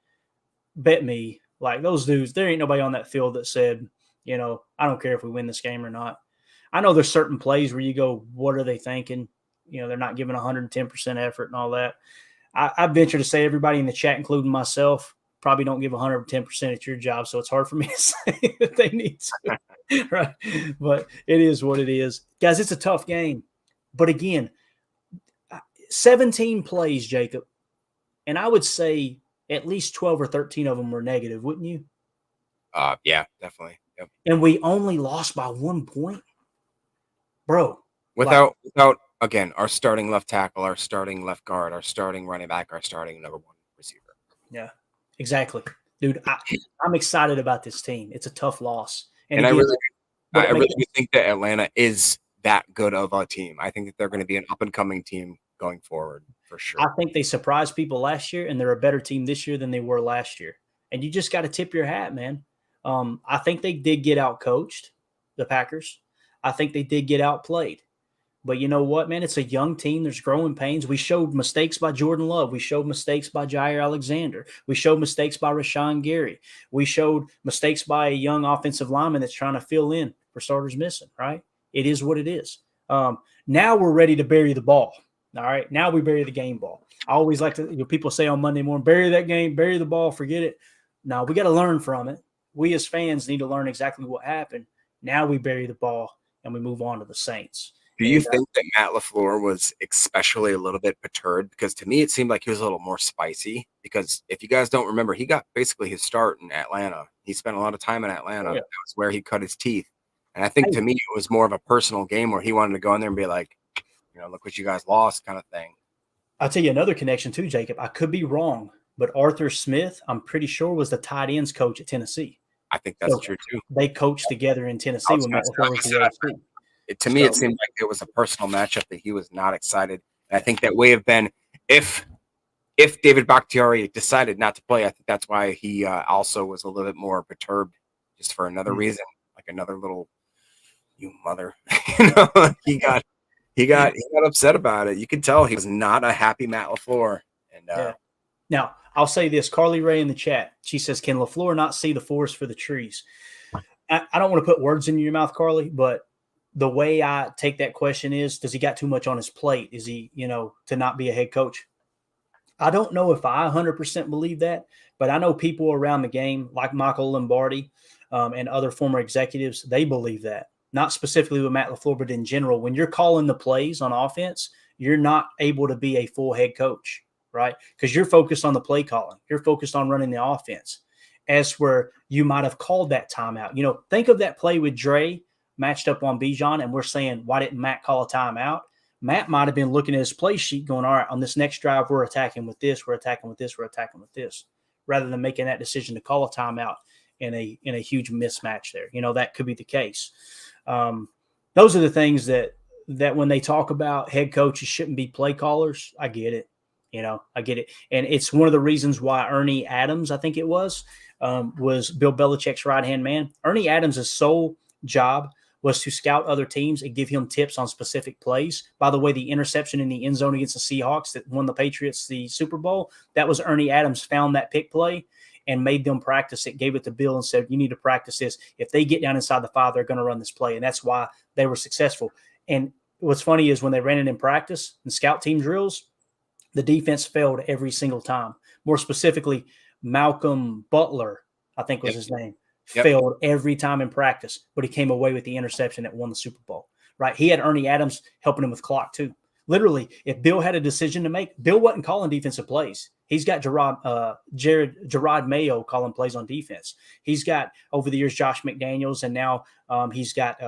Bet me, like those dudes, there ain't nobody on that field that said, You know, I don't care if we win this game or not. I know there's certain plays where you go, what are they thinking? You know, they're not giving 110% effort and all that. I venture to say everybody in the chat, including myself, probably don't give 110% at your job. So it's hard for me to say that they need to, right? But it is what it is. Guys, it's a tough game. But again, 17 plays, Jacob, and I would say at least 12 or 13 of them were negative, wouldn't you? Yeah, definitely. Yep. And we only lost by 1 point. Bro. Without again, our starting left tackle, our starting left guard, our starting running back, our starting number 1 receiver. Yeah, exactly. Dude, I'm excited about this team. It's a tough loss. And again, I really do think that Atlanta is that good of a team. I think that they're going to be an up-and-coming team going forward for sure. I think they surprised people last year, and they're a better team this year than they were last year. And you just got to tip your hat, man. I think they did get out-coached, the Packers. I think they did get outplayed. But you know what, man? It's a young team. There's growing pains. We showed mistakes by Jordan Love. We showed mistakes by Jair Alexander. We showed mistakes by Rashawn Gary. We showed mistakes by a young offensive lineman that's trying to fill in for starters missing, right? It is what it is. Now we're ready to bury the ball. All right. Now we bury the game ball. I always like to, people say on Monday morning, bury that game, bury the ball, forget it. No, we got to learn from it. We as fans need to learn exactly what happened. Now we bury the ball and we move on to the Saints. Do you think that Matt LaFleur was especially a little bit perturbed? Because to me, it seemed like he was a little more spicy. Because if you guys don't remember, he got basically his start in Atlanta. He spent a lot of time in Atlanta. Yeah. That was where he cut his teeth. And I think to me, it was more of a personal game where he wanted to go in there and be like, look what you guys lost kind of thing. I'll tell you another connection too, Jacob. I could be wrong, but Arthur Smith, I'm pretty sure, was the tight ends coach at Tennessee. I think that's true too. They coached together in Tennessee when Matt LaFleur was the OC. To me, it seemed like it was a personal matchup that he was not excited. And I think that may have been if David Bakhtiari decided not to play. I think that's why he also was a little bit more perturbed, just for another reason, like another little you mother. He got upset about it. You could tell he was not a happy Matt LaFleur. And now I'll say this: Carly Ray in the chat, she says, "Can LaFleur not see the forest for the trees?" I don't want to put words in your mouth, Carly, but the way I take that question is, does he got too much on his plate? Is he, to not be a head coach? I don't know if I 100% believe that, but I know people around the game like Michael Lombardi and other former executives, they believe that. Not specifically with Matt LaFleur, but in general, when you're calling the plays on offense, you're not able to be a full head coach, right? Because you're focused on the play calling. You're focused on running the offense. As where you might have called that timeout. Think of that play with Dre matched up on Bijan, and we're saying, why didn't Matt call a timeout? Matt might have been looking at his play sheet going, all right, on this next drive, we're attacking with this, we're attacking with this, we're attacking with this, rather than making that decision to call a timeout in a huge mismatch there. That could be the case. Those are the things that when they talk about head coaches shouldn't be play callers, I get it. I get it. And it's one of the reasons why Ernie Adams, I think it was Bill Belichick's right-hand man. Ernie Adams' sole job was to scout other teams and give him tips on specific plays. By the way, the interception in the end zone against the Seahawks that won the Patriots the Super Bowl, that was Ernie Adams found that pick play and made them practice it, gave it to Bill and said, you need to practice this. If they get down inside the 5, they're going to run this play. And that's why they were successful. And what's funny is when they ran it in practice and scout team drills, the defense failed every single time. More specifically, Malcolm Butler, I think was his name, failed every time in practice, but he came away with the interception that won the Super Bowl, right? He had Ernie Adams helping him with clock too. Literally, if Bill had a decision to make, Bill wasn't calling defensive plays. He's got Gerard Mayo calling plays on defense. He's got, over the years, Josh McDaniels, and now he's got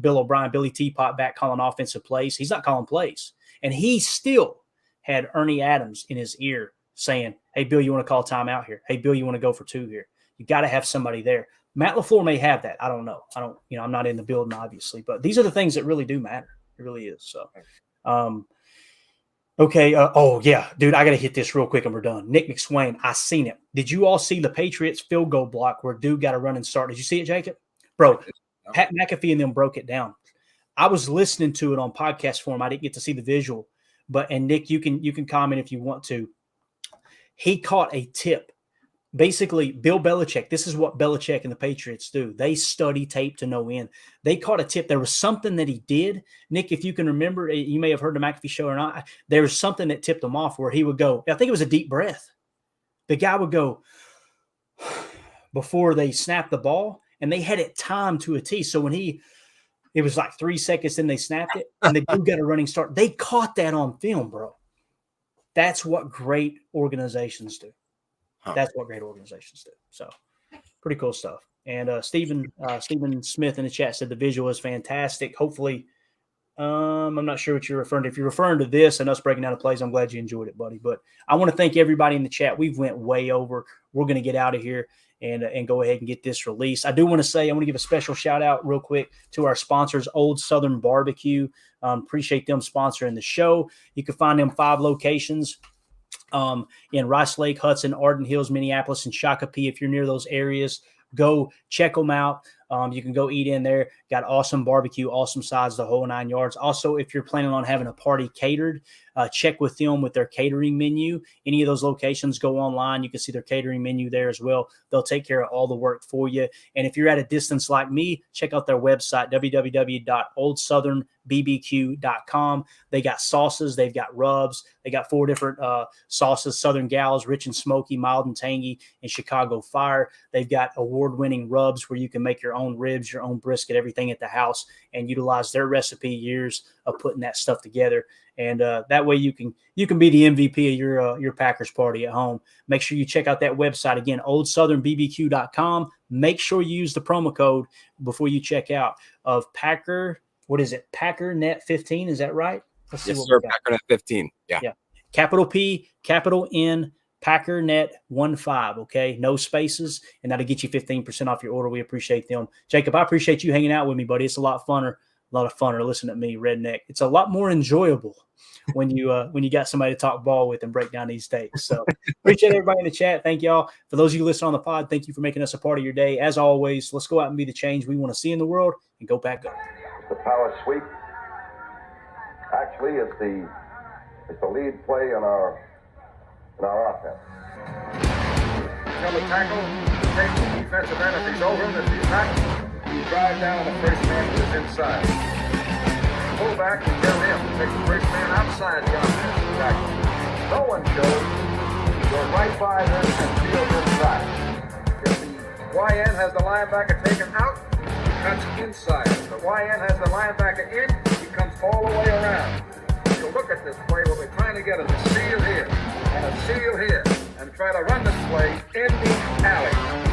Bill O'Brien, Billy Teapot back calling offensive plays. He's not calling plays. And he still had Ernie Adams in his ear saying, hey, Bill, you want to call timeout here? Hey, Bill, you want to go for 2 here? You got to have somebody there. Matt LaFleur may have that. I don't know. I'm not in the building, obviously, but these are the things that really do matter. It really is. So, okay. Oh yeah, dude, I got to hit this real quick and we're done. Nick McSwain, I seen it. Did you all see the Patriots field goal block where dude got to run and start? Did you see it, Jacob? Bro, Pat McAfee and them broke it down. I was listening to it on podcast form. I didn't get to see the visual, and Nick, you can comment if you want to. He caught a tip basically Bill Belichick, this is what Belichick and the Patriots do. They study tape to no end. They caught a tip. There was something that he did. Nick, if you can remember, you may have heard the McAfee show or not. There was something that tipped him off where he would go, I think it was a deep breath. The guy would go before they snapped the ball, and they had it timed to a T. So when it was like 3 seconds, then they snapped it, and the dude got a running start. They caught that on film, bro. That's what great organizations do. That's what great organizations do. So pretty cool stuff. And Stephen Smith in the chat said the visual is fantastic. Hopefully, I'm not sure what you're referring to. If you're referring to this and us breaking down the plays, I'm glad you enjoyed it, buddy. But I want to thank everybody in the chat. We've went way over. We're going to get out of here and go ahead and get this released. I do want to say I want to give a special shout out real quick to our sponsors, Old Southern Barbecue. Appreciate them sponsoring the show. You can find them 5 locations. In Rice Lake, Hudson, Arden Hills, Minneapolis, and Shakopee. If you're near those areas, go check them out. You can go eat in there. Got awesome barbecue, awesome size, the whole 9 yards. Also, if you're planning on having a party catered, check with them with their catering menu. Any of those locations, go online. You can see their catering menu there as well. They'll take care of all the work for you. And if you're at a distance like me, check out their website, www.oldsouthernbbq.com. They got sauces. They've got rubs. They got 4 different sauces, Southern Gals, rich and smoky, mild and tangy, and Chicago Fire. They've got award-winning rubs where you can make your own ribs, your own brisket, everything at the house, and utilize their recipe, years of putting that stuff together. And that way you can be the MVP of your Packers party at home. Make sure you check out that website again, oldsouthernbbq.com. Make sure you use the promo code before you check out of Packer. What is it? PackerNet15. Is that right? Let's see. Yes, sir. PackerNet15. Yeah. Capital P, capital N, PackerNet15. Okay. No spaces. And that'll get you 15% off your order. We appreciate them. Jacob, I appreciate you hanging out with me, buddy. It's a lot of funner listening to me, redneck. It's a lot more enjoyable when you got somebody to talk ball with and break down these tapes. So appreciate everybody in the chat. Thank y'all. For those of you listening on the pod, thank you for making us a part of your day. As always, let's go out and be the change we want to see in the world and go back up. The power sweep. Actually, it's the lead play in our offense. Tell the tackle, take the defensive end if he's over him. If he's not, you drive down the first man who is inside. Fullback, you tell him to take the first man outside the offensive tackle. No one goes. Go right by them and field inside. If the YN has the linebacker taken out, he cuts inside. If the YN has the linebacker in, he comes all the way around. If you look at this play, what we're trying to get is a seal here and a seal here, and try to run this play in the alley.